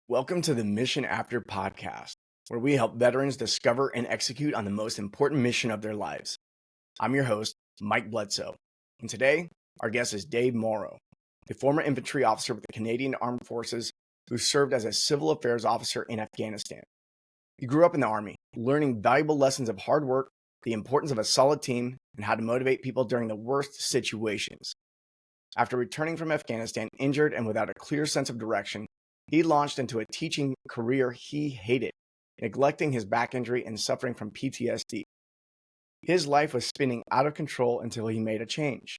Welcome to the Mission After podcast, where we help veterans discover and execute on the most important mission of their lives. I'm your host, Mike Bledsoe, and today our guest is Dave Morrow, a former infantry officer with the Canadian Armed Forces who served as a civil affairs officer in Afghanistan. He grew up in the Army, learning valuable lessons of hard work, the importance of a solid team, and how to motivate people during the worst situations. After returning from Afghanistan injured and without a clear sense of direction, he launched into a teaching career he hated, neglecting his back injury and suffering from PTSD. His life was spinning out of control until he made a change.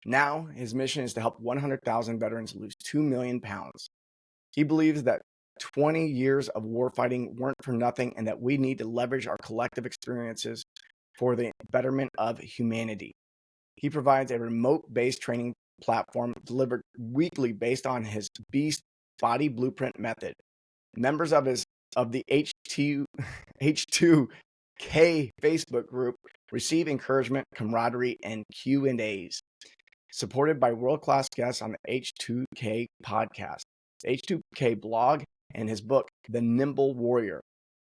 Now, his mission is to help 100,000 veterans lose 2 million pounds. He believes that 20 years of warfighting weren't for nothing and that we need to leverage our collective experiences for the betterment of humanity. He provides a remote-based training platform delivered weekly based on his Beast Body Blueprint method. Members of the H2K Facebook group receive encouragement, camaraderie, and Q&As, supported by world-class guests on the H2K podcast, the H2K blog, and his book, The Nimble Warrior.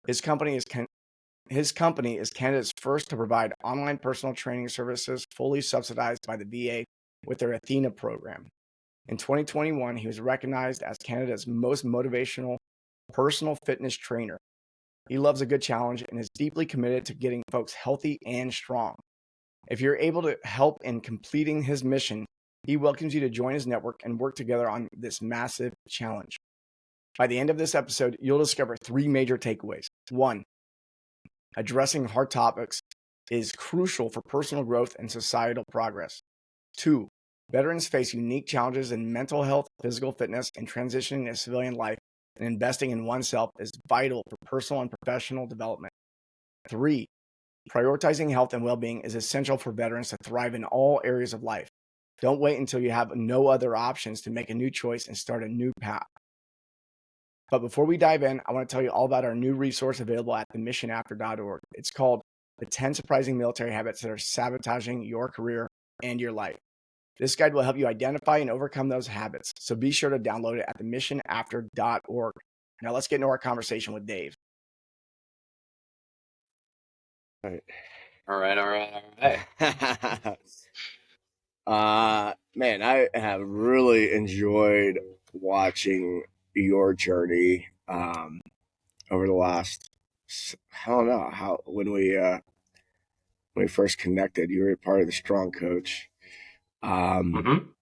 His company is Canada's first to provide online personal training services fully subsidized by the VA with their Athena program. In 2021, he was recognized as Canada's most motivational personal fitness trainer. He loves a good challenge and is deeply committed to getting folks healthy and strong. If you're able to help in completing his mission, he welcomes you to join his network and work together on this massive challenge. By the end of this episode, you'll discover 3 major takeaways. 1, addressing hard topics is crucial for personal growth and societal progress. 2, veterans face unique challenges in mental health, physical fitness, and transitioning to civilian life, and investing in oneself is vital for personal and professional development. 3, prioritizing health and well-being is essential for veterans to thrive in all areas of life. Don't wait until you have no other options to make a new choice and start a new path. But before we dive in, I want to tell you all about our new resource available at themissionafter.org. It's called The 10 Surprising Military Habits That Are Sabotaging Your Career and Your Life. This guide will help you identify and overcome those habits, so be sure to download it at themissionafter.org. Now let's get into our conversation with Dave. All right. Man, I have really enjoyed watching your journey over the last, I don't know how, when we first connected, you were part of the Strong Coach. And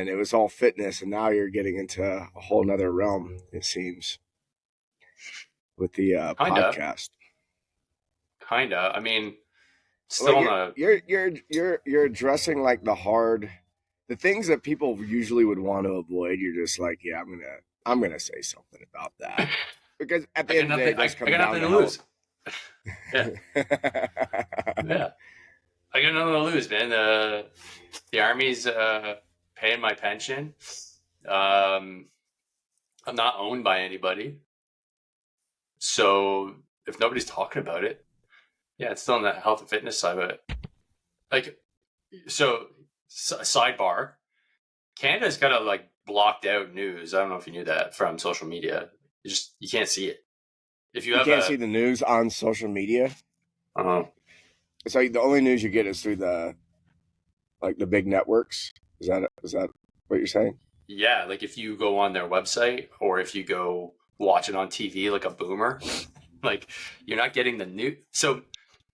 it was all fitness, and now you're getting into a whole nother realm, it seems, with the podcast. Kinda. I mean, still like you're addressing like the things that people usually would want to avoid. You're just like, yeah, I'm gonna say something about that because at the end of the day, that's coming down to lose. Yeah. Yeah. I got nothing to lose, man. The Army's paying my pension. I'm not owned by anybody. So if nobody's talking about it, yeah, it's still on the health and fitness side of it. Like, so sidebar, Canada's kind of like blocked out news. I don't know if you knew that from social media. You can't see it. If you can't see the news on social media. It's like the only news you get is through the big networks. Is that what you're saying? Yeah, like if you go on their website or if you go watch it on TV like a boomer, like you're not getting the news. So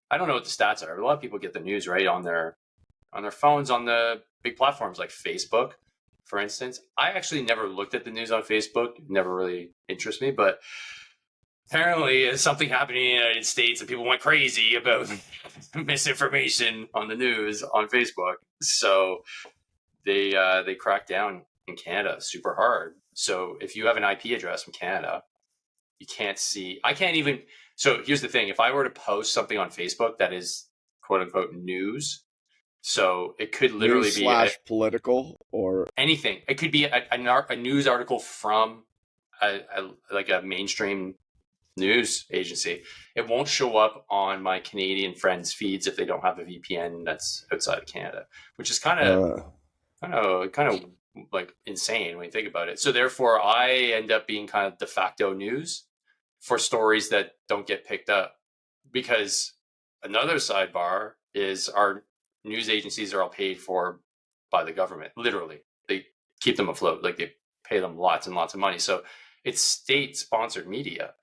I don't know what the stats are, but a lot of people get the news right on their phones on the big platforms like Facebook, for instance. I actually never looked at the news on Facebook. It never really interests me, but apparently something happening in the United States and people went crazy about misinformation on the news on Facebook. So they cracked down in Canada super hard. So if you have an IP address from Canada, you can't see. I can't even. So here's the thing. If I were to post something on Facebook that is quote unquote news, so it could literally be political or anything. It could be a news article from a mainstream news agency. It won't show up on my Canadian friends' feeds if they don't have a VPN that's outside of Canada, which is kind of like insane when you think about it. So therefore, I end up being kind of de facto news for stories that don't get picked up. Because another sidebar is our news agencies are all paid for by the government. Literally, they keep them afloat. Like they pay them lots and lots of money. So it's state-sponsored media,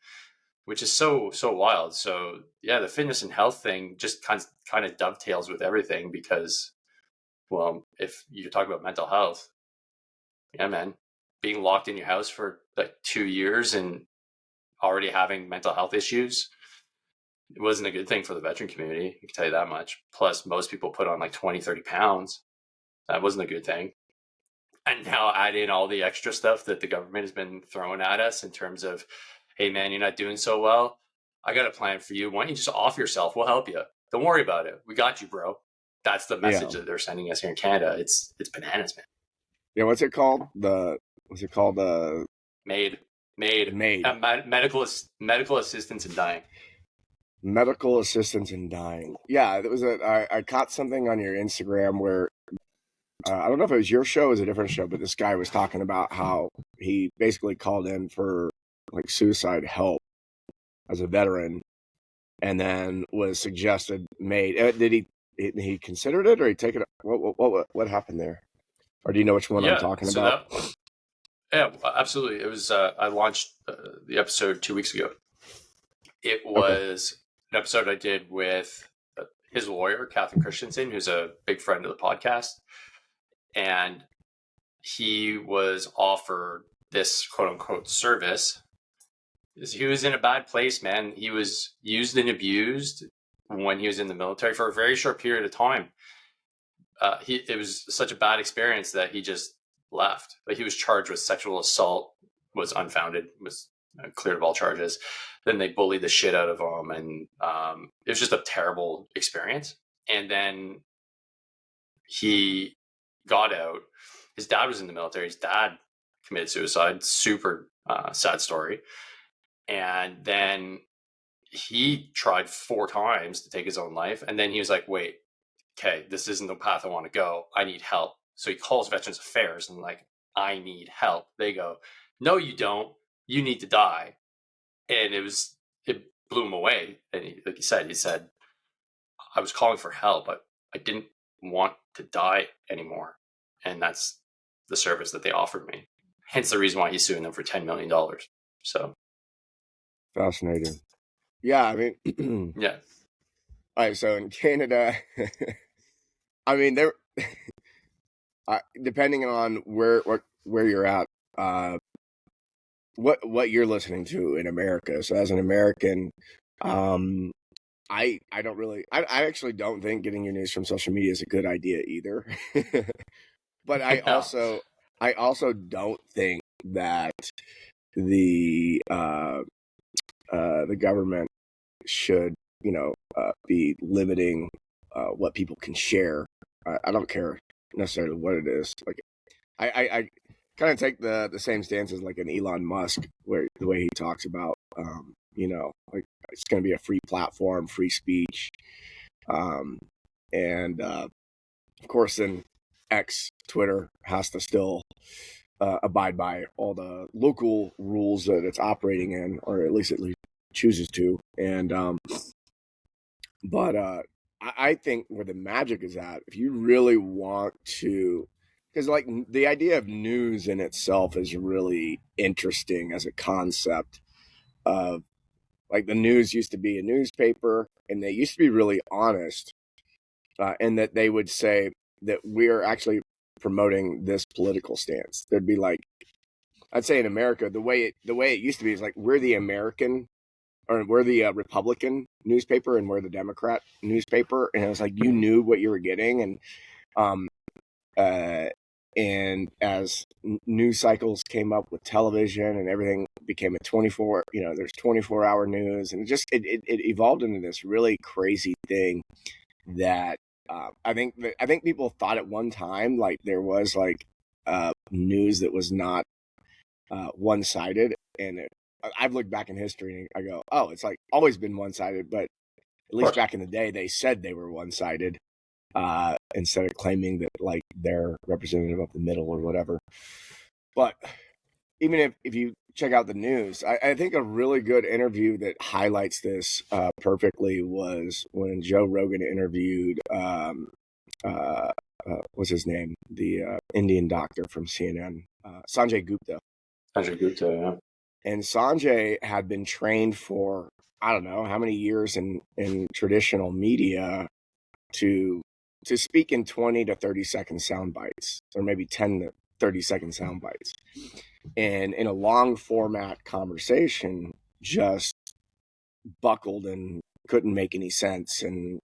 which is so wild. So yeah, the fitness and health thing just kind of dovetails with everything because, well, if you talk about mental health, yeah, man, being locked in your house for like 2 years and already having mental health issues, it wasn't a good thing for the veteran community. I can tell you that much. Plus, most people put on like 20, 30 pounds. That wasn't a good thing. And now add in all the extra stuff that the government has been throwing at us in terms of, hey, man, you're not doing so well. I got a plan for you. Why don't you just off yourself? We'll help you. Don't worry about it. We got you, bro. That's the message that they're sending us here in Canada. It's bananas, man. Yeah, what's it called? Made. Medical assistance in dying. Medical assistance in dying. Yeah, it was I caught something on your Instagram where I don't know if it was your show or it was a different show, but this guy was talking about how he basically called in for like suicide help as a veteran, and then was suggested made. Did he considered it, or he take it? What happened there? Or do you know which one I'm talking about? Yeah, absolutely. It was I launched the episode 2 weeks ago. It was an episode I did with his lawyer, Catherine Christensen, who's a big friend of the podcast. And he was offered this quote unquote service. He was in a bad place, man. He was used and abused when he was in the military for a very short period of time. It was such a bad experience that he just left. Like he was charged with sexual assault, was unfounded, was cleared of all charges. Then they bullied the shit out of him, and it was just a terrible experience. And then he got out. His dad was in the military. His dad committed suicide. Super sad story. And then he tried 4 times to take his own life. And then he was like, wait, okay, this isn't the path I want to go. I need help. So he calls Veterans Affairs and like, I need help. They go, no, you don't. You need to die. And it blew him away. And like he said, I was calling for help, but I didn't want to die anymore. And that's the service that they offered me. Hence the reason why he's suing them for $10 million. So fascinating. Yeah, I mean, yeah. All right, so in Canada, I mean, there, depending on where you're at, what you're listening to in America. So as an American, I don't really, I actually don't think getting your news from social media is a good idea either. But I also don't think that the government should, be limiting what people can share. I don't care necessarily what it is. Like, I kind of take the same stance as like an Elon Musk, where the way he talks about, like it's going to be a free platform, free speech, and of course, then X, Twitter, has to still abide by all the local rules that it's operating in, or at least chooses to. And but I think where the magic is at, if you really want to, because like the idea of news in itself is really interesting as a concept of, like, the news used to be a newspaper, and they used to be really honest, and that they would say that we're actually promoting this political stance. There'd be like, I'd say in America, the way it used to be is like, we're the American, or we're the Republican newspaper, and we're the Democrat newspaper, and it was like you knew what you were getting. And as news cycles came up with television and everything became a 24, there's 24-hour news, and it evolved into this really crazy thing that I think people thought at one time like there was like news that was not one-sided, and I've looked back in history and I go, oh, it's like always been one-sided, but at least back in the day they said they were one-sided. instead of claiming that like they're representative of the middle or whatever. But even if you check out the news, I think a really good interview that highlights this perfectly was when Joe Rogan interviewed, what's his name? The Indian doctor from CNN, Sanjay Gupta. Sanjay Gupta, yeah. And Sanjay had been trained for, I don't know how many years in traditional media to speak in 20 to 30 second sound bites, or maybe 10 to 30-second sound bites. And in a long format conversation, just buckled and couldn't make any sense and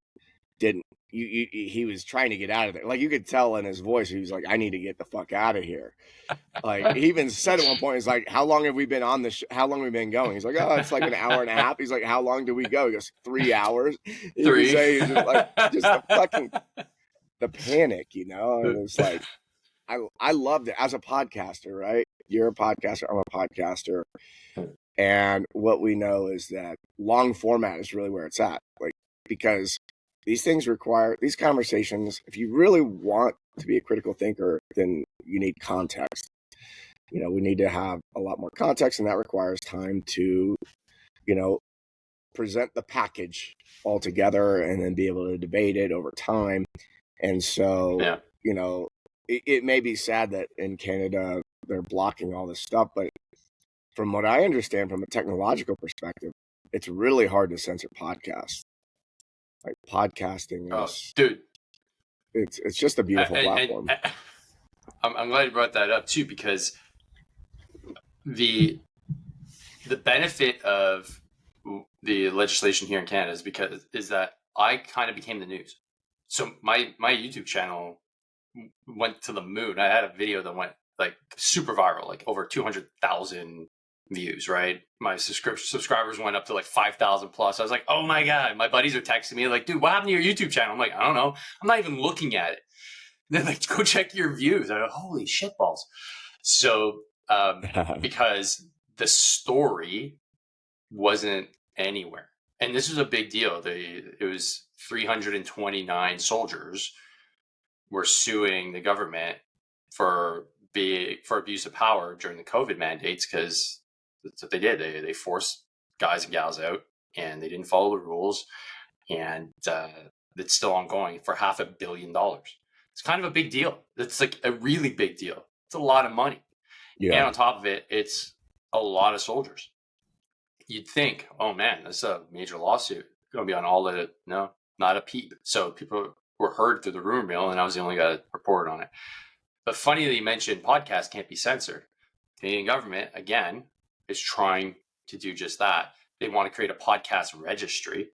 didn't. He was trying to get out of there. Like you could tell in his voice, he was like, "I need to get the fuck out of here." Like he even said at one point, he's like, "How long have we been on this? How long have we been going?" He's like, "Oh, it's like an hour and a half." He's like, "How long do we go?" He goes, 3 hours. He Three. would say, he's just like, just the fucking the panic, you know. And it's like, I loved it as a podcaster, right? You're a podcaster, I'm a podcaster. And what we know is that long format is really where it's at. Like, because these things require these conversations. If you really want to be a critical thinker, then you need context. You know, we need to have a lot more context, and that requires time to, you know, present the package all together and then be able to debate it over time. And so, Yeah. you know, it may be sad that in Canada they're blocking all this stuff, but from what I understand from a technological perspective, it's really hard to censor podcasts. Like podcasting is, dude, it's just a beautiful platform. I'm glad you brought that up too, because the benefit of the legislation here in Canada is that I kind of became the news. So my YouTube channel went to the moon. I had a video that went like super viral, like over 200,000 views, right? My subscribers went up to like 5,000 plus. I was like, oh my God, my buddies are texting me like, dude, what happened to your YouTube channel? I'm like, I don't know. I'm not even looking at it. And they're like, go check your views. I'm like, holy shitballs. So, because the story wasn't anywhere. And this was a big deal. It was 329 soldiers were suing the government for abuse of power during the COVID mandates, because that's what they did. They forced guys and gals out, and they didn't follow the rules, and it's still ongoing for $500 million. It's kind of a big deal. It's like a really big deal. It's a lot of money. Yeah. And on top of it, it's a lot of soldiers. You'd think, oh man, that's a major lawsuit. Going to be on all the, no, not a peep. So people were heard through the rumor mill, and I was the only guy that reported on it. But funny that you mentioned podcasts can't be censored. Canadian government, again, is trying to do just that. They want to create a podcast registry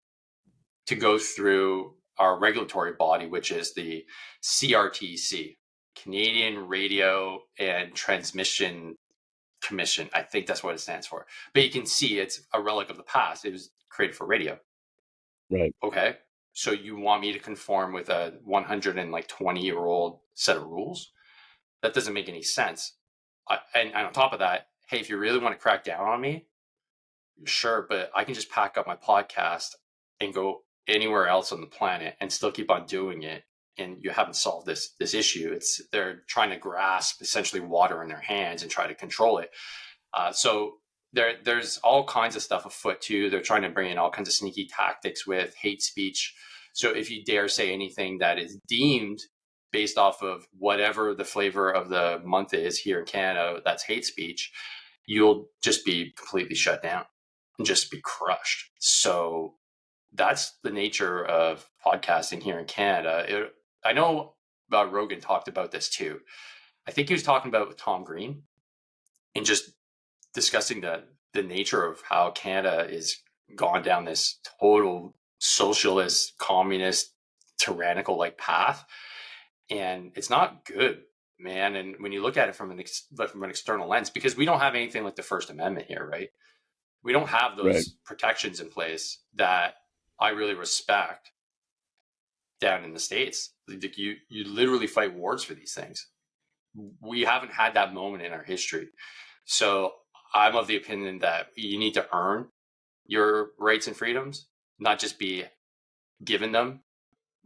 to go through our regulatory body, which is the CRTC, Canadian Radio and Transmission Commission. I think that's what it stands for. But you can see it's a relic of the past. It was created for radio. Right. Okay. So you want me to conform with a 120-year-old set of rules? That doesn't make any sense. And on top of that, hey, if you really want to crack down on me, sure, but I can just pack up my podcast and go anywhere else on the planet and still keep on doing it. And you haven't solved this issue. They're trying to grasp essentially water in their hands and try to control it. So there's all kinds of stuff afoot too. They're trying to bring in all kinds of sneaky tactics with hate speech. So if you dare say anything that is deemed based off of whatever the flavor of the month is here in Canada, that's hate speech, you'll just be completely shut down and just be crushed. So that's the nature of podcasting here in Canada. I know Rogan talked about this too. I think he was talking about with Tom Green and just discussing the nature of how Canada is gone down this total socialist, communist, tyrannical like path. And it's not good, man. And when you look at it from an external lens, because we don't have anything like the First Amendment here, right? We don't have those protections in place that I really respect down in the States. Like you literally fight wars for these things. We haven't had that moment in our history. So I'm of the opinion that you need to earn your rights and freedoms, not just be given them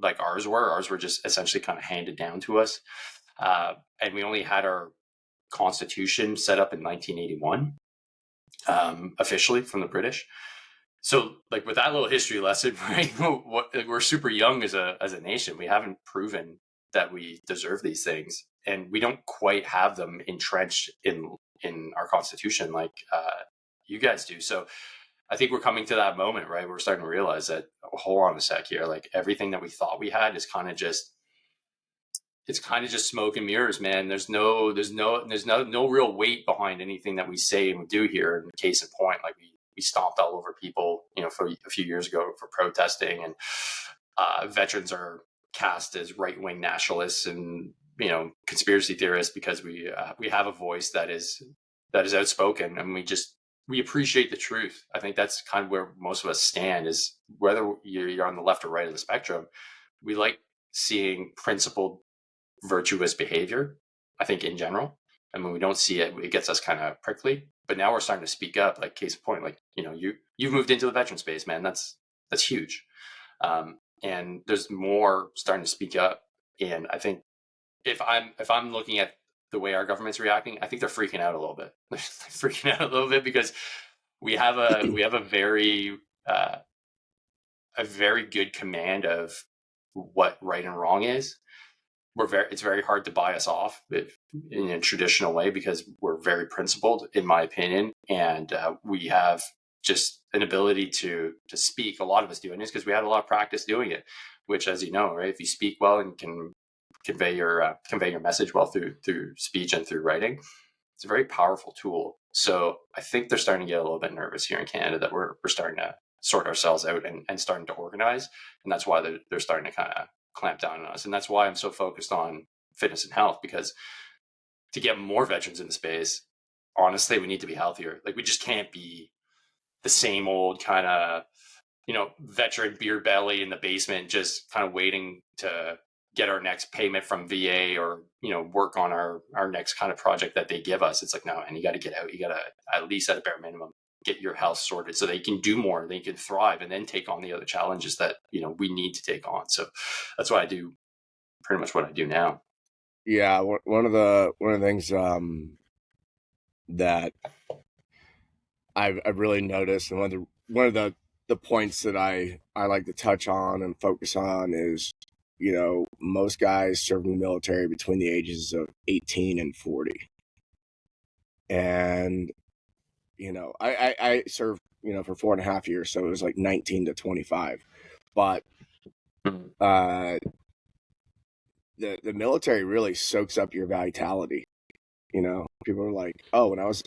like ours were. Ours were just essentially kind of handed down to us. And we only had our constitution set up in 1981, officially from the British. So like with that little history lesson, right? We're super young as a nation. We haven't proven that we deserve these things, and we don't quite have them entrenched in our constitution like you guys do. So I think we're coming to that moment, right? We're starting to realize that, oh, hold on a sec here. Like everything that we thought we had is kind of just, it's kind of just smoke and mirrors, man. There's no real weight behind anything that we say and we do here. And case in point, like we stomped all over people, for a few years ago for protesting, and veterans are cast as right-wing nationalists and conspiracy theorists because we have a voice that is outspoken, and we appreciate the truth. I think that's kind of where most of us stand, is whether you're on the left or right of the spectrum. We like seeing principled, virtuous behavior, I think, in general. And when we don't see it, it gets us kind of prickly. But now we're starting to speak up. Like case in point, like you've moved into the veteran space, man. That's huge. And there's more starting to speak up. And I think if I'm looking at the way our government's reacting, I think they're freaking out a little bit. They're freaking out a little bit because we have a very good command of what right and wrong is. It's very hard to buy us off in a traditional way because we're very principled, in my opinion, and we have just an ability to speak. A lot of us do, and it's because we had a lot of practice doing it. Which, as you know, right, if you speak well and can convey your message well through speech and through writing, it's a very powerful tool. So I think they're starting to get a little bit nervous here in Canada that we're starting to sort ourselves out and starting to organize, and that's why they're starting to kind of clamp down on us. And that's why I'm so focused on fitness and health, because to get more veterans in the space, honestly, we need to be healthier. Like we just can't be the same old kind of, veteran beer belly in the basement, just kind of waiting to get our next payment from VA or, work on our next kind of project that they give us. It's like, no, and you got to get out. You got to, at least at a bare minimum, get your health sorted so they can do more, they can thrive, and then take on the other challenges that we need to take on. So that's why I do pretty much what I do now. Yeah, one of the things that I've really noticed, and one of the points that I like to touch on and focus on is, most guys serve in the military between the ages of 18 and 40, and I served, for 4.5 years. So it was like 19 to 25. But the military really soaks up your vitality. People are like, oh, when I was...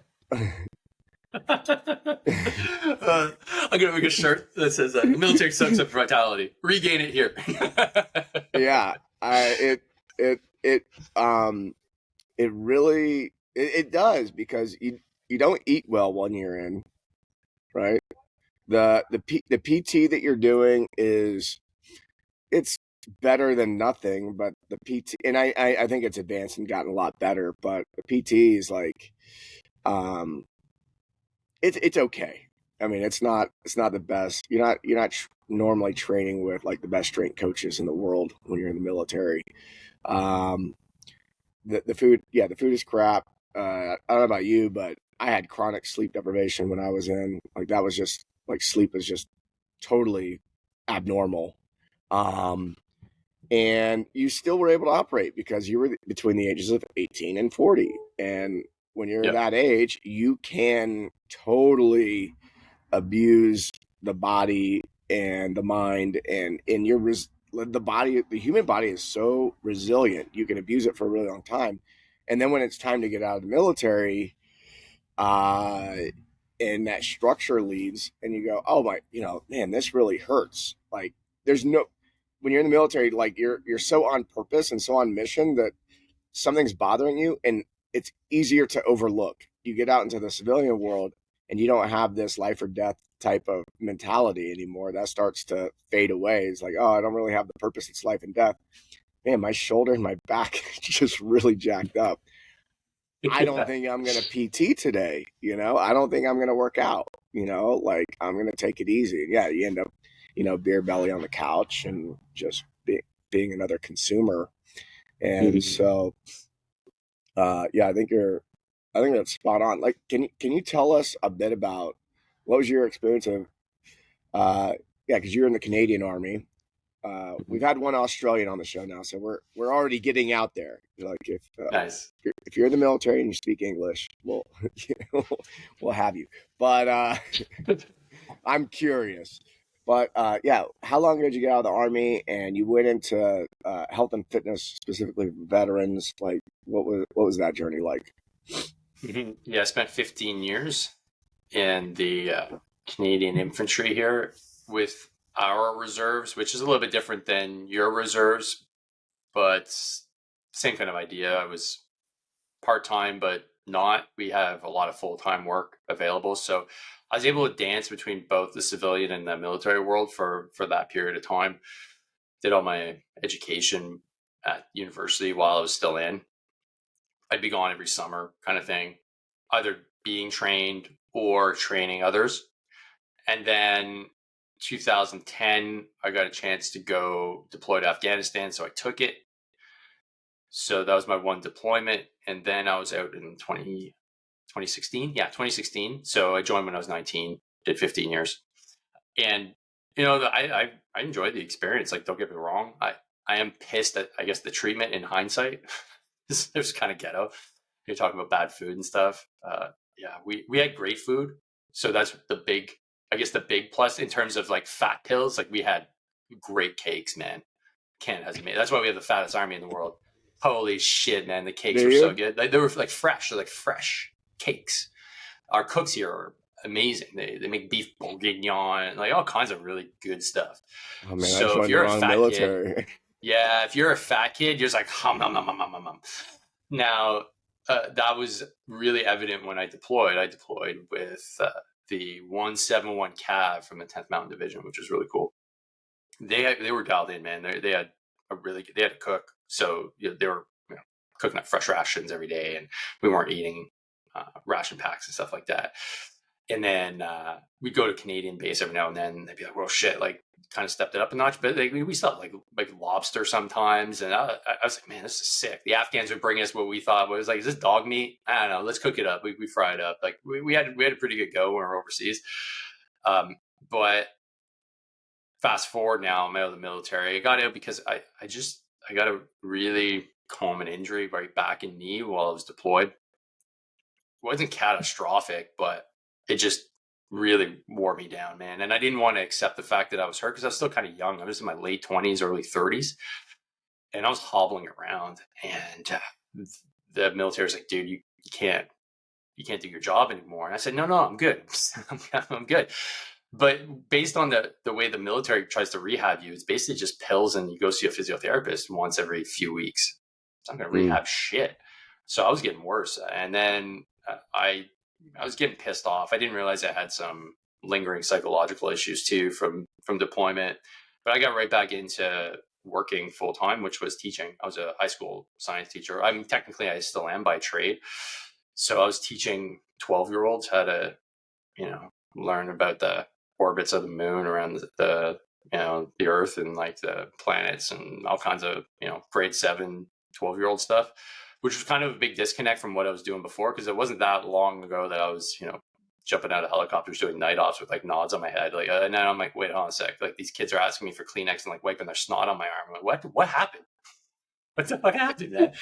I'm gonna make a shirt that says that military soaks up vitality. Regain it here. Yeah, it really does, because you don't eat well when you're in, right? The PT that you're doing it's better than nothing, but the PT, and I think it's advanced and gotten a lot better, but the PT is like, it's okay. I mean, it's not the best. You're not normally training with like the best strength coaches in the world when you're in the military. The food is crap. I don't know about you, but I had chronic sleep deprivation when I was in. Like that was just like, sleep was just totally abnormal. And you still were able to operate because you were between the ages of 18 and 40. And when you're that age, you can totally abuse the body and the mind, and the human body is so resilient. You can abuse it for a really long time. And then when it's time to get out of the military, and that structure leaves, and you go, oh my, man, this really hurts. Like when you're in the military, like you're so on purpose and so on mission that something's bothering you, and it's easier to overlook. You get out into the civilian world and you don't have this life or death type of mentality anymore. That starts to fade away. It's like, oh, I don't really have the purpose. It's life and death. Man, my shoulder and my back just really jacked up. I don't think I'm going to PT today. I don't think I'm going to work out, like I'm going to take it easy. Yeah. You end up, beer belly on the couch and just being another consumer. And so, I think that's spot on. Like, can you tell us a bit about what was your experience of, because you're in the Canadian Army. We've had one Australian on the show now, so we're already getting out there. Like, Nice. if you're in the military and you speak English, we'll have you. But I'm curious. But how long ago did you get out of the Army and you went into health and fitness, specifically veterans? Like, what was that journey like? Yeah, I spent 15 years in the Canadian infantry here with our reserves, which is a little bit different than your reserves, but same kind of idea. I was part-time, but not. We have a lot of full-time work available. So I was able to dance between both the civilian and the military world for that period of time. Did all my education at university while I was still in. I'd be gone every summer kind of thing, either being trained or training others. And then 2010, I got a chance to go deploy to Afghanistan. So I took it. So that was my one deployment. And then I was out in 2016. Yeah, 2016. So I joined when I was 19, did 15 years. And, I enjoyed the experience. Like, don't get me wrong. I am pissed at, I guess, the treatment in hindsight. It was kind of ghetto. You're talking about bad food and stuff. We had great food. So that's the big plus in terms of like fat pills. Like, we had great cakes, man. Canada has made. That's why we have the fattest army in the world. Holy shit, man! The cakes were so good. Like, they were like fresh. They're like fresh cakes. Our cooks here are amazing. They make beef bourguignon, like all kinds of really good stuff. Oh man, so if you're a fat kid, if you're a fat kid, you're just like hum. Now, that was really evident when I deployed. I deployed with the 171 Cav from the 10th Mountain Division, which was really cool. They were dialed in, man. They had a cook, so they were cooking up fresh rations every day, and we weren't eating ration packs and stuff like that. And then we'd go to Canadian base every now and then. They'd be like, "Well, shit!" Like, kind of stepped it up a notch, but we still have like lobster sometimes. And I was like, "Man, this is sick." The Afghans would bring us what we thought was like, "Is this dog meat?" I don't know. Let's cook it up. We fry it up. Like, we had a pretty good go when we were overseas. But fast forward now, I'm out of the military. I got out because I got a really common injury right back in knee while I was deployed. It wasn't catastrophic, but it just really wore me down, man. And I didn't want to accept the fact that I was hurt because I was still kind of young. I was in my late 20s, early 30s, and I was hobbling around. And the military was like, "Dude, you can't do your job anymore." And I said, "No, I'm good. I'm good." But based on the way the military tries to rehab you, it's basically just pills, and you go see a physiotherapist once every few weeks. So I'm going to rehab shit. So I was getting worse. And then I was getting pissed off. I didn't realize I had some lingering psychological issues too from deployment. But I got right back into working full time, which was teaching. I was a high school science teacher. I mean, technically I still am by trade. So I was teaching 12-year-olds how to, learn about the orbits of the moon around the Earth and like the planets and all kinds of, grade 7, 12-year-old stuff, which was kind of a big disconnect from what I was doing before. Cause it wasn't that long ago that I was, jumping out of helicopters doing night ops with like nods on my head. Like, and then I'm like, wait, hold on a sec. Like, these kids are asking me for Kleenex and like wiping their snot on my arm. I'm like, what happened? What the fuck happened, man?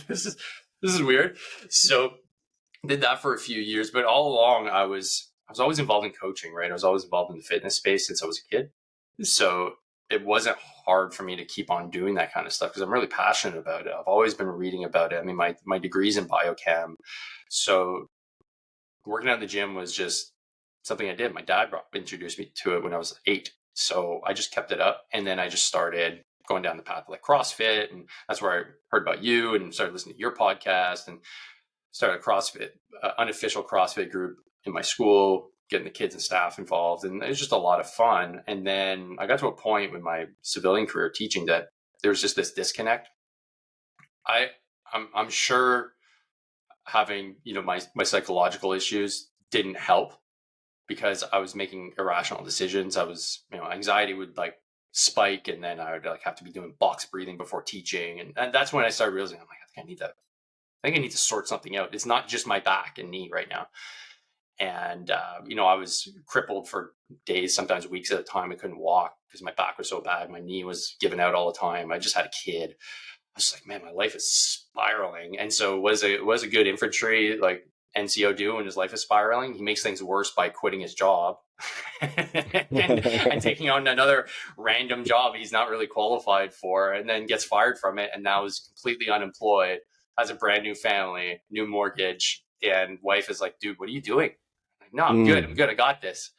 This is weird. So did that for a few years, but all along I was always involved in coaching, right? I was always involved in the fitness space since I was a kid. So it wasn't hard for me to keep on doing that kind of stuff because I'm really passionate about it. I've always been reading about it. I mean, my degree's in biochem. So working out in the gym was just something I did. My dad introduced me to it when I was 8. So I just kept it up. And then I just started going down the path of like CrossFit. And that's where I heard about you and started listening to your podcast and started a CrossFit, unofficial CrossFit group in my school, getting the kids and staff involved. And it was just a lot of fun. And then I got to a point with my civilian career teaching that there was just this disconnect. I'm sure having, my psychological issues didn't help because I was making irrational decisions. I was, anxiety would like spike, and then I would like have to be doing box breathing before teaching, and that's when I started realizing, I'm like, I think I need to sort something out. It's not just my back and knee right now. And I was crippled for days, sometimes weeks at a time. I couldn't walk because my back was so bad. My knee was giving out all the time. I just had a kid. I was like, man, my life is spiraling. And so was a good infantry like NCO do when his life is spiraling? He makes things worse by quitting his job and taking on another random job he's not really qualified for, and then gets fired from it, and now is completely unemployed, has a brand new family, new mortgage, and wife is like, dude, what are you doing? I'm like, no, I'm good. I got this.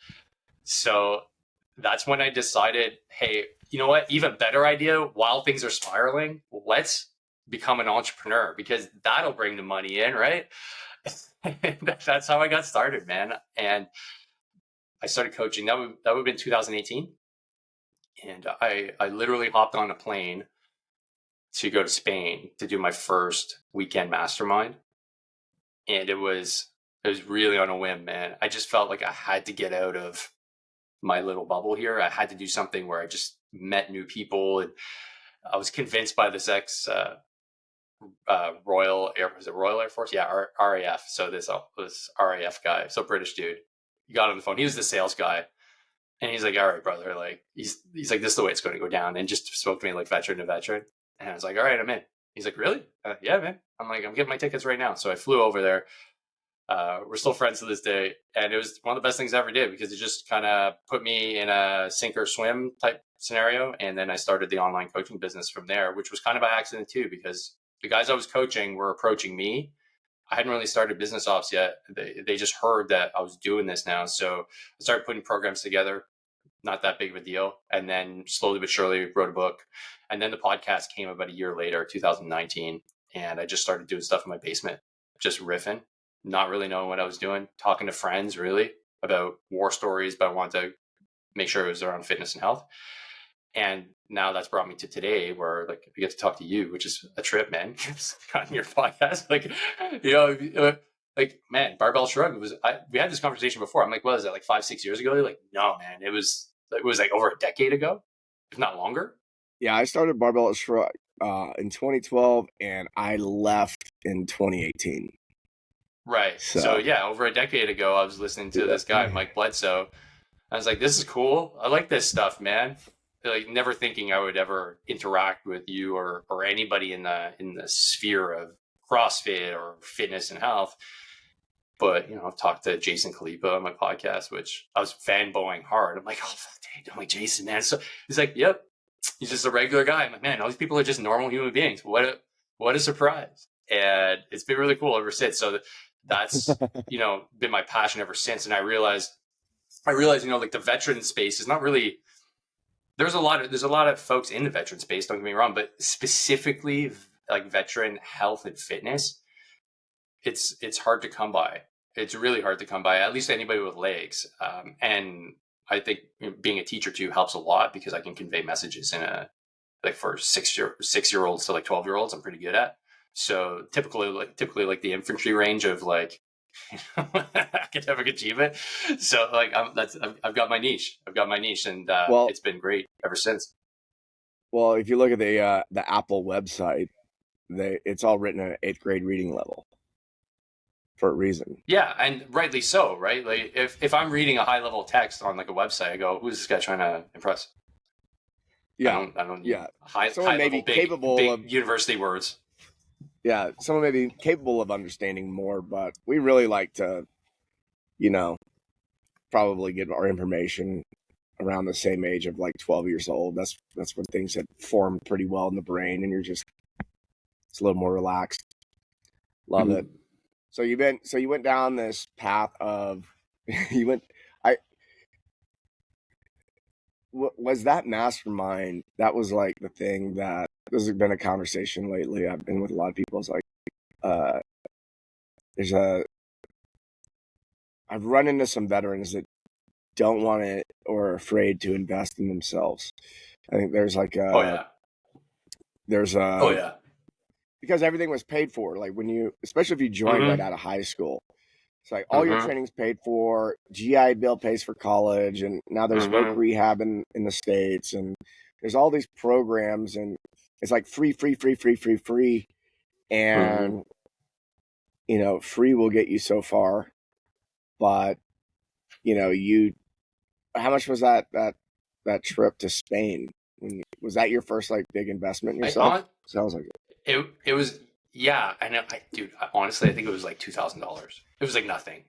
So that's when I decided, hey, you know what? Even better idea, while things are spiraling, let's become an entrepreneur, because that'll bring the money in, right? That's how I got started, man. And I started coaching. That would have been 2018. And I literally hopped on a plane to go to Spain to do my first weekend mastermind. And it was really on a whim, man. I just felt like I had to get out of my little bubble here. I had to do something where I just met new people, and I was convinced by this Royal Air Force? Yeah, RAF. So this RAF guy, so British dude, he got on the phone. He was the sales guy, and he's like, "All right, brother, like he's like, this is the way it's going to go down," and just spoke to me like veteran to veteran. And I was like, "All right, I'm in." He's like, "Really?" Yeah, man. I'm like, "I'm getting my tickets right now." So I flew over there. We're still friends to this day, and it was one of the best things I ever did, because it just kind of put me in a sink or swim type scenario. And then I started the online coaching business from there, which was kind of by accident too, because the guys I was coaching were approaching me. I hadn't really started business ops yet. They just heard that I was doing this now. So I started putting programs together, not that big of a deal. And then slowly but surely wrote a book. And then the podcast came about a year later, 2019. And I just started doing stuff in my basement, just riffing, not really knowing what I was doing, talking to friends really about war stories, but I wanted to make sure it was around fitness and health. And now that's brought me to today, where like I get to talk to you, which is a trip, man. On your podcast, like man, Barbell Shrug we had this conversation before. I'm like, what is that, like 5-6 years ago? They're like, no, man, it was like over a decade ago, if not longer. Yeah, I started Barbell Shrug in 2012, and I left in 2018. Right. So yeah, over a decade ago, I was listening to this guy, Mike Bledsoe. I was like, this is cool. I like this stuff, man. Like, never thinking I would ever interact with you or anybody in the sphere of CrossFit or fitness and health. But I've talked to Jason Khalipa on my podcast, which I was fanboying hard. I'm like, oh, I'm like, Jason, man. So he's like, yep, he's just a regular guy. I'm like, man, all these people are just normal human beings. What a surprise. And it's been really cool ever since. So that's been my passion ever since. And I realized like the veteran space is not really. There's a lot of folks in the veteran space, don't get me wrong, but specifically like veteran health and fitness, it's hard to come by. It's really hard to come by, at least anybody with legs. And I think being a teacher too helps a lot, because I can convey messages in for 6-year-olds to like 12-year-olds, I'm pretty good at. So typically like the infantry range of like academic achievement. So like I've got my niche. And it's been great ever since. Well, if you look at the Apple website, it's all written at 8th grade reading level for a reason. Yeah, and rightly so, right? Like if I'm reading a high level text on like a website, I go, who's this guy trying to impress? Yeah, I don't yeah. high level big university words. Yeah, someone may be capable of understanding more, but we really like to, probably get our information around the same age of like 12 years old. That's when things had formed pretty well in the brain, and it's a little more relaxed. Love it. So you went down this path of was that mastermind? That was like the thing that there's been a conversation lately. I've been with a lot of people. It's like, I've run into some veterans that don't want it or are afraid to invest in themselves. I think there's like because everything was paid for. Like especially if you joined right out of high school. It's like all your training's paid for, GI Bill pays for college, and now there's voc rehab in the States, and there's all these programs, and it's like free. And, free will get you so far, but, how much was that trip to Spain? Was that your first like big investment in yourself? Sounds like it. It was, yeah. Dude, honestly, I think it was like $2,000. It was like nothing.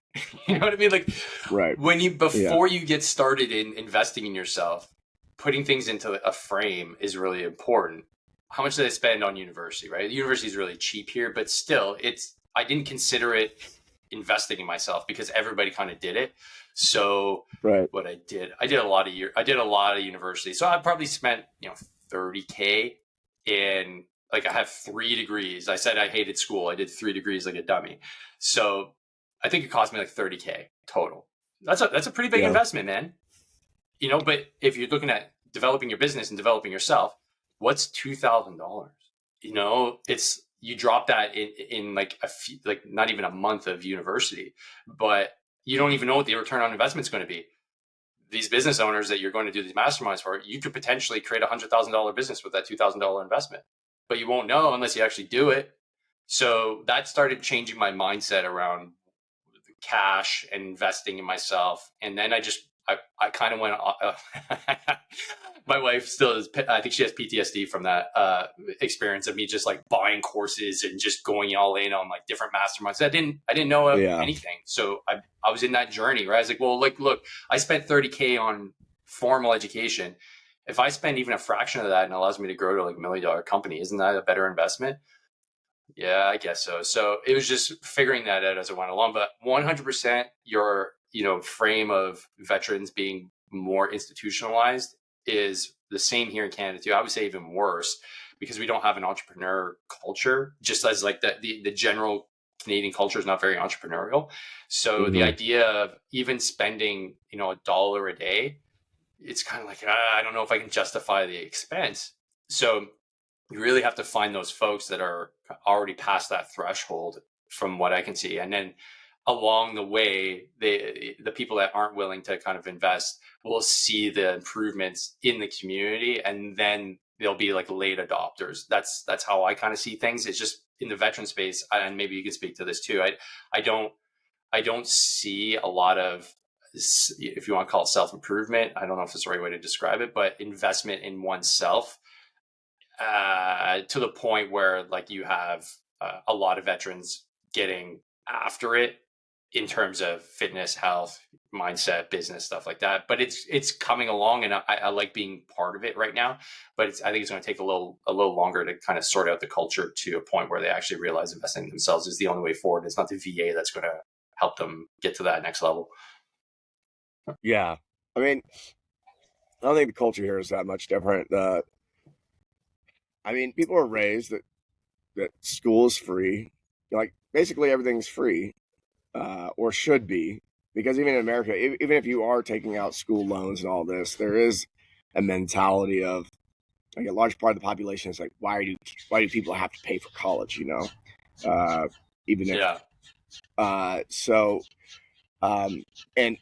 You know what I mean? Like, right. Before you get started in investing in yourself, putting things into a frame is really important. How much did I spend on university, right? The university is really cheap here, but still, I didn't consider it investing in myself because everybody kind of did it. So what I did a lot of university. So I probably spent, $30K in, like, I have 3 degrees. I said I hated school. I did 3 degrees like a dummy. So I think it cost me like $30K total. That's a pretty big investment, man. But if you're looking at developing your business and developing yourself, what's $2,000? It's, you drop that in like a few, like not even a month of university, but you don't even know what the return on investment is going to be. These business owners that you're going to do these masterminds for, you could potentially create $100,000 business with that $2,000 investment, but you won't know unless you actually do it. So that started changing my mindset around cash and investing in myself. And then I kind of went, my wife still is, I think she has PTSD from that experience of me just like buying courses and just going all in on like different masterminds. I didn't know anything. So I was in that journey, right? I was like, well, look, I spent $30K on formal education. If I spend even a fraction of that and it allows me to grow to like $1 million company, isn't that a better investment? Yeah, I guess so. So it was just figuring that out as I went along, but 100% your, frame of veterans being more institutionalized is the same here in Canada too. I would say even worse because we don't have an entrepreneur culture, just as like the general Canadian culture is not very entrepreneurial. So the idea of even spending, $1 a day, it's kind of like, I don't know if I can justify the expense. So you really have to find those folks that are already past that threshold from what I can see. And then along the way, the people that aren't willing to kind of invest will see the improvements in the community, and then they'll be like late adopters. That's how I kind of see things. It's just in the veteran space, and maybe you can speak to this too. I don't see a lot of, if you want to call it self-improvement, I don't know if it's the right way to describe it, but investment in oneself. To the point where like you have a lot of veterans getting after it in terms of fitness, health, mindset, business, stuff like that. But it's coming along, and I like being part of it right now. But I think it's going to take a little longer to kind of sort out the culture to a point where they actually realize investing in themselves is the only way forward. It's not the VA that's going to help them get to that next level. Yeah, I mean, I don't think the culture here is that much different. People are raised that school is free. Like basically everything's free, or should be, because even in America, even if you are taking out school loans and all this, there is a mentality of like a large part of the population is like, why do people have to pay for college? Even if and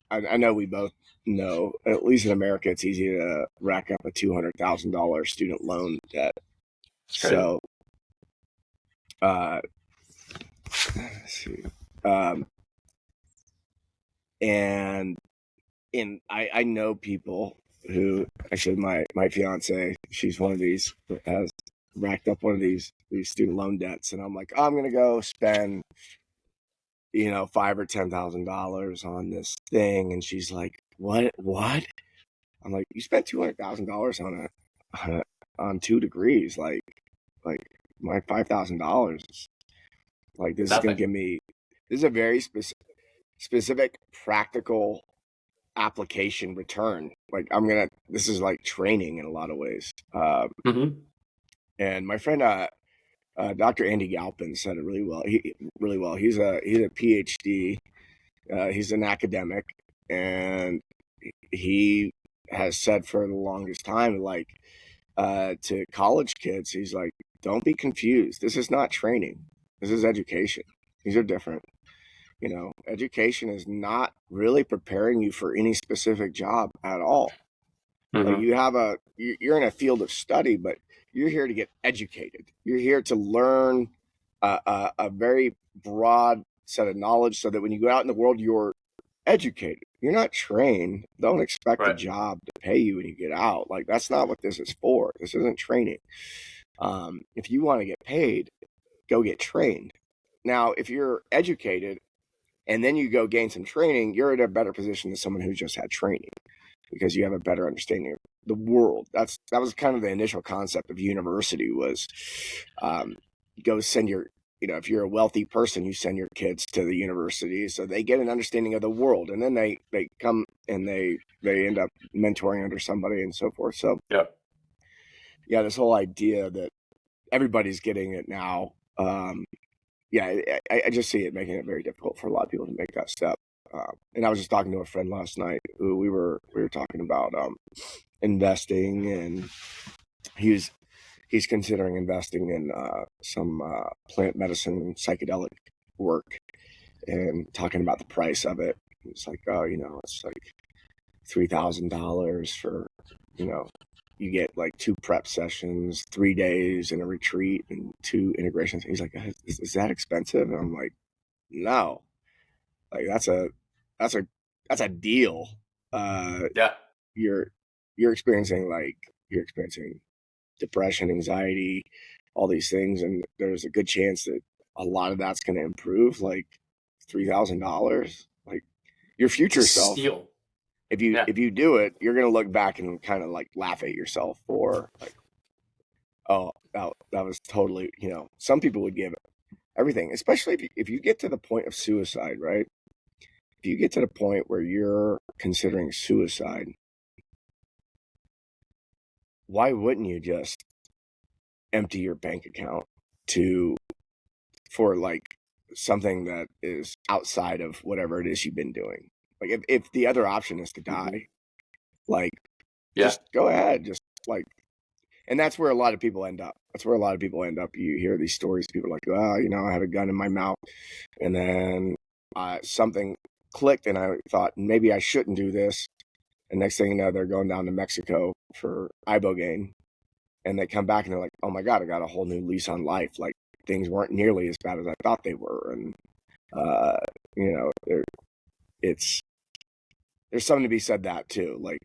I know we both know, at least in America, it's easy to rack up a $200,000 student loan debt. So, let's see. And I know people who, actually my fiance, she's one of these that has racked up one of these student loan debts, and I'm like, I'm gonna go spend $5,000 or $10,000 on this thing, and she's like, what? I'm like, you spent $200,000 on 2 degrees, like my $5,000 is like, this is gonna give me, this is a very specific practical application return. Like this is like training in a lot of ways. And my friend Dr. Andy Galpin said it really well. He's a PhD. He's an academic, and he has said for the longest time, like, to college kids, he's like, don't be confused. This is not training. This is education. These are different. You know, education is not really preparing you for any specific job at all. Like you're in a field of study, but you're here to get educated. You're here to learn a very broad set of knowledge so that when you go out in the world, you're educated. You're not trained. Don't expect a Right. job to pay you when you get out. Like, that's not what this is for. This isn't training. If you want to get paid, go get trained. Now, if you're educated and then you go gain some training, you're in a better position than someone who just had training because you have a better understanding of the world. That was kind of the initial concept of university was go send your, you know, if you're a wealthy person, you send your kids to the university so they get an understanding of the world, and then they come and they end up mentoring under somebody and so forth. So yeah, this whole idea that everybody's getting it now. I just see it making it very difficult for a lot of people to make that step. And I was just talking to a friend last night who we were talking about investing, and he's considering investing in some plant medicine psychedelic work, and talking about the price of it. It's like, oh, you know, it's like $3,000 for, you know, you get like 2 prep sessions, 3 days in a retreat, and 2 integrations. He's like, is that expensive? And I'm like, no, like that's a deal. You're experiencing depression, anxiety, all these things, and there's a good chance that a lot of that's going to improve. Like $3,000, like your future self. Steal. If you do it, you're going to look back and kind of like laugh at yourself for like, oh, that was totally, you know, some people would give everything, especially if you get to the point of suicide, right? If you get to the point where you're considering suicide, why wouldn't you just empty your bank account for like something that is outside of whatever it is you've been doing? Like if the other option is to die, like just go ahead, just like, and that's where a lot of people end up. You hear these stories, people are like, well, you know, I had a gun in my mouth, and then something clicked, and I thought maybe I shouldn't do this. And next thing you know, they're going down to Mexico for ibogaine, and they come back and they're like, oh my God, I got a whole new lease on life. Like things weren't nearly as bad as I thought they were. And, you know, there's something to be said that too. Like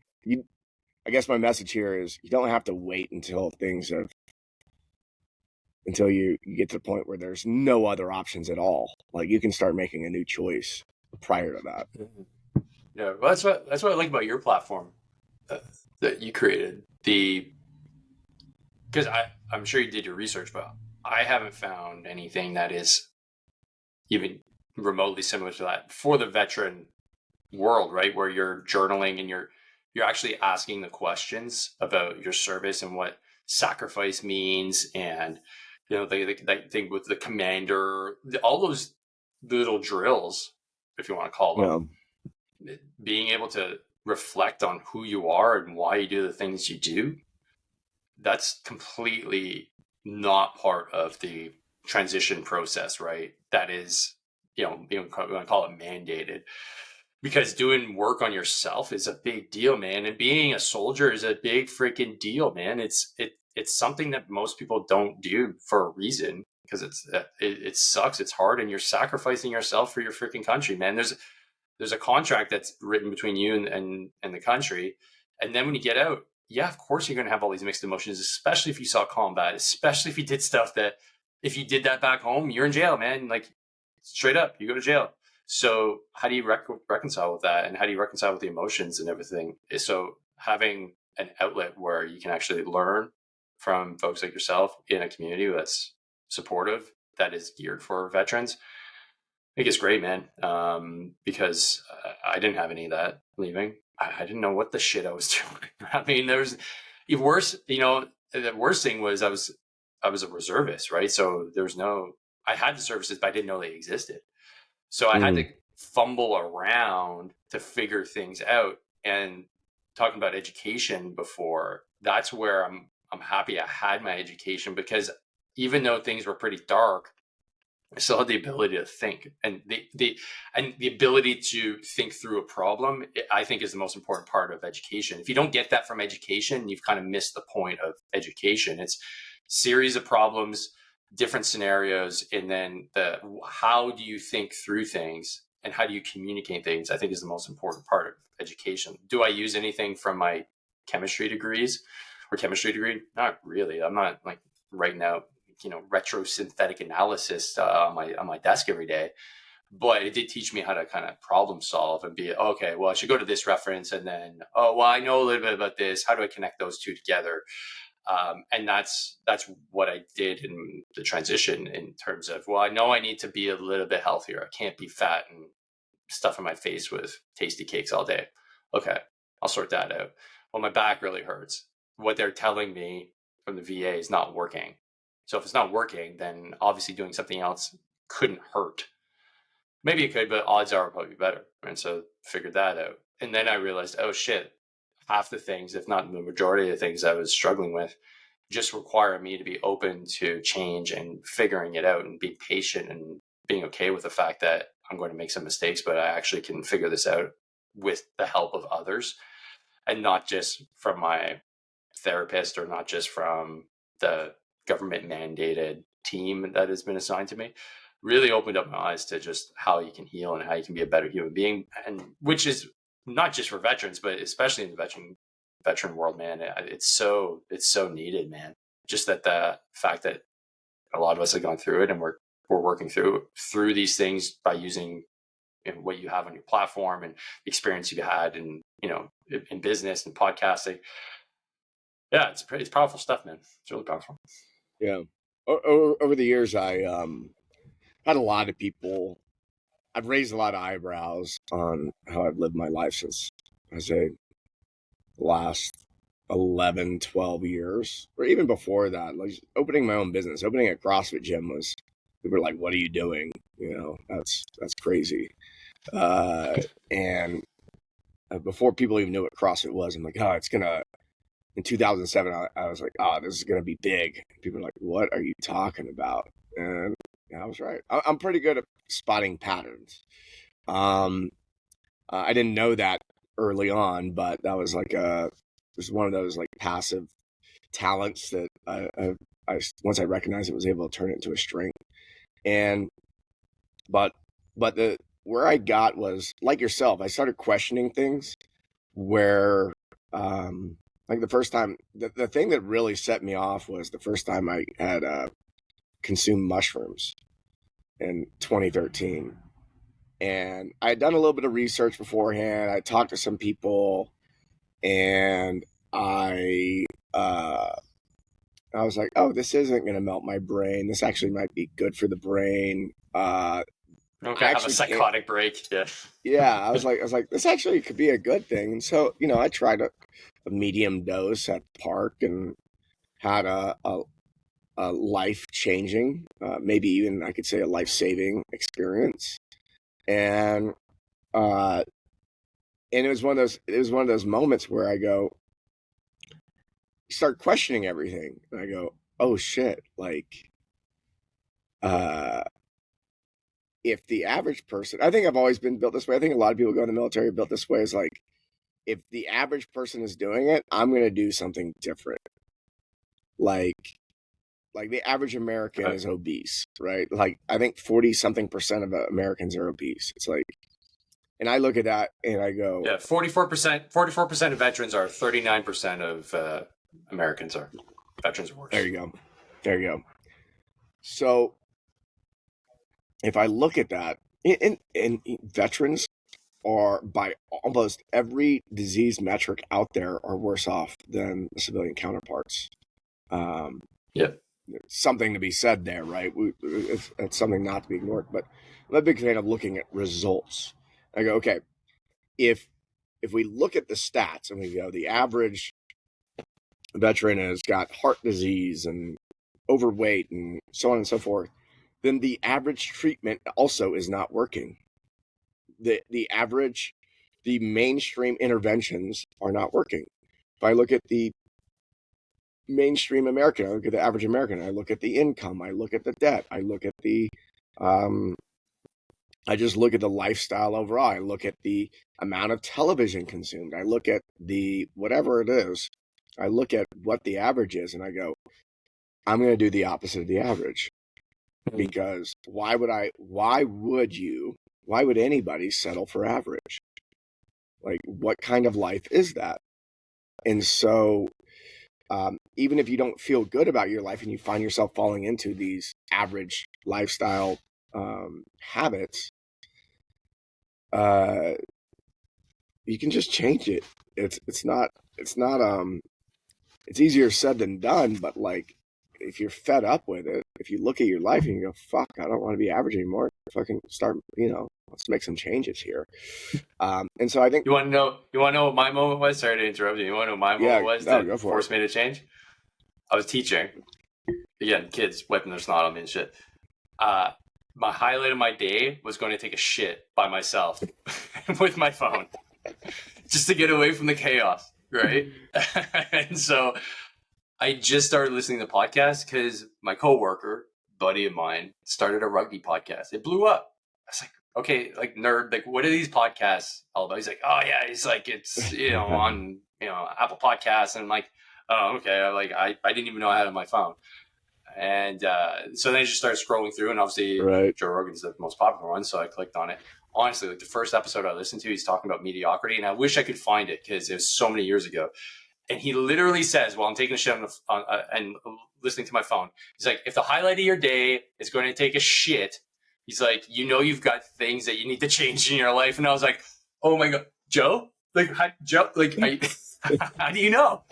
I guess my message here is you don't have to wait until you get to the point where there's no other options at all. Like you can start making a new choice prior to that. Yeah, well, that's what I like about your platform that you created. Because I'm sure you did your research, but I haven't found anything that is even remotely similar to that for the veteran world, right? Where you're journaling and you're actually asking the questions about your service and what sacrifice means, and you know that thing with the commander, all those little drills, if you want to call them. Yeah. Being able to reflect on who you are and why you do the things you do, that's completely not part of the transition process, right? That is, you want to call it mandated, because doing work on yourself is a big deal, man. And being a soldier is a big freaking deal, man. It's something that most people don't do for a reason, because it sucks. It's hard, and you're sacrificing yourself for your freaking country, man. There's a contract that's written between you and the country. And then when you get out, yeah, of course you're going to have all these mixed emotions, especially if you saw combat, especially if you did stuff that, if you did that back home, you're in jail, man. Like straight up, you go to jail. So how do you reconcile with that? And how do you reconcile with the emotions and everything? So having an outlet where you can actually learn from folks like yourself in a community that's supportive, that is geared for veterans, I think it's great, man. Because I didn't have any of that leaving. I didn't know what the shit I was doing. I mean, there's even worse. You know, the worst thing was I was a reservist, right? So I had the services, but I didn't know they existed. So I had to fumble around to figure things out. And talking about education before, that's where I'm happy I had my education, because even though things were pretty dark, I still had the ability to think, and the ability to think through a problem, I think, is the most important part of education. If you don't get that from education, you've kind of missed the point of education. It's series of problems, different scenarios, and then how do you think through things and how do you communicate things, I think, is the most important part of education. Do I use anything from my chemistry degree? Not really. I'm not like writing out retrosynthetic analysis on my desk every day, but it did teach me how to kind of problem solve and be, okay, well, I should go to this reference, and then, oh, well, I know a little bit about this, how do I connect those two together? And that's what I did in the transition, in terms of, well, I know I need to be a little bit healthier. I can't be fat and stuffing my face with tasty cakes all day. Okay, I'll sort that out. Well, my back really hurts. What they're telling me from the VA is not working. So if it's not working, then obviously doing something else couldn't hurt. Maybe it could, but odds are probably better. And so figured that out. And then I realized, oh shit, half the things, if not the majority of the things I was struggling with, just require me to be open to change and figuring it out and be patient and being okay with the fact that I'm going to make some mistakes, but I actually can figure this out with the help of others, and not just from my therapist, or not just from the government mandated team that has been assigned to me. Really opened up my eyes to just how you can heal and how you can be a better human being, and which is not just for veterans, but especially in the veteran world, man. It's so needed, man. Just that the fact that a lot of us have gone through it, and we're working through these things by using what you have on your platform and the experience you've had in in business and podcasting. Yeah, it's powerful stuff, man. It's really powerful. Yeah. Over the years, I had a lot of people. I've raised a lot of eyebrows on how I've lived my life since, I say, last 11, 12 years, or even before that. Like opening my own business, opening a CrossFit gym was, people were like, "What are you doing?" That's crazy. And before people even knew what CrossFit was, I'm like, "Oh, it's gonna." In 2007, I was like, "Oh, this is gonna be big." People are like, "What are you talking about?" And I was right. I'm pretty good at spotting patterns. I didn't know that early on, but that was like it was one of those like passive talents that I once I recognized it, was able to turn it into a strength. And but the where I got was like yourself. I started questioning things where like the first time, the thing that really set me off was the first time I had consumed mushrooms in 2013. And I had done a little bit of research beforehand. I talked to some people, and I was like, "Oh, this isn't going to melt my brain. This actually might be good for the brain." Okay, have a psychotic break. Yeah. Yeah, I was like, this actually could be a good thing. And so, I tried a medium dose at the park, and had a life-changing, maybe even I could say a life-saving experience. And it was one of those moments where I go, start questioning everything, and I go, oh shit, like if the average person, I think I've always been built this way. I think a lot of people go in the military built this way, is like, if the average person is doing it, I'm going to do something different. Like the average American is obese, right? Like I think 40-something% of Americans are obese. It's like, and I look at that and I go, yeah, 44% of veterans are, 39% of Americans are veterans of war. There you go. So if I look at that, and veterans are, by almost every disease metric out there, are worse off than the civilian counterparts. Yeah. Something to be said there, right? It's something not to be ignored. But I'm a big fan of looking at results. I go, okay, if we look at the stats and we go, the average veteran has got heart disease and overweight and so on and so forth, then the average treatment also is not working. The mainstream interventions are not working. If I look at the mainstream American, I look at the average American, I look at the income, I look at the debt, I look at the I just look at the lifestyle overall. I look at the amount of television consumed. I look at the whatever it is. I look at what the average is, and I go, I'm going to do the opposite of the average. Because why would anybody settle for average? Like, what kind of life is that? And so, even if you don't feel good about your life and you find yourself falling into these average lifestyle habits, you can just change it. It's easier said than done, but like, if you're fed up with it, if you look at your life and you go, fuck, I don't want to be average anymore. Fucking start, let's make some changes here. And so I think you want to know what my moment was? Sorry to interrupt you. You want to know what my moment was that forced me to change? I was teaching. Again, kids wiping their snot on me and shit. My highlight of my day was going to take a shit by myself with my phone just to get away from the chaos, right? And so I just started listening to podcasts because my coworker, buddy of mine, started a rugby podcast. It blew up. I was like, okay, like nerd, like what are these podcasts all about? He's like, oh yeah, he's like, it's on Apple Podcasts, and I'm like, oh okay, I didn't even know I had it on my phone. And so then I just started scrolling through, and obviously Joe Rogan's the most popular one, so I clicked on it. Honestly, like the first episode I listened to, he's talking about mediocrity, and I wish I could find it because it was so many years ago. And he literally says, while I'm taking a shit and listening to my phone, he's like, if the highlight of your day is going to take a shit, he's like, you've got things that you need to change in your life. And I was like, oh my God, Joe? Like, how do you know?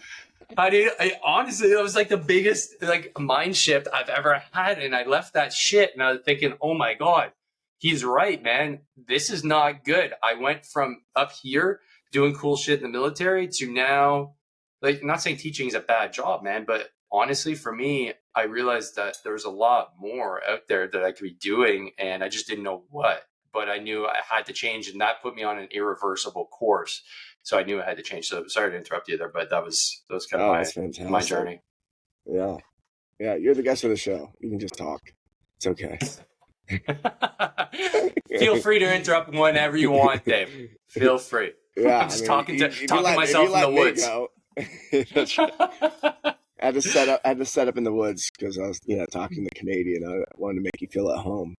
Honestly, it was like the biggest like mind shift I've ever had. And I left that shit and I was thinking, oh my God, he's right, man. This is not good. I went from up here doing cool shit in the military to now, like, I'm not saying teaching is a bad job, man, but honestly, for me, I realized that there was a lot more out there that I could be doing, and I just didn't know what. But I knew I had to change, and that put me on an irreversible course. So I knew I had to change. So sorry to interrupt you there, but that was kind of my journey. Yeah, you're the guest of the show. You can just talk. It's okay. Feel free to interrupt whenever you want, Dave. Feel free. Yeah, I'm just talking to myself in the woods. That's right. I had to set up in the woods because I was, talking to Canadian. I wanted to make you feel at home.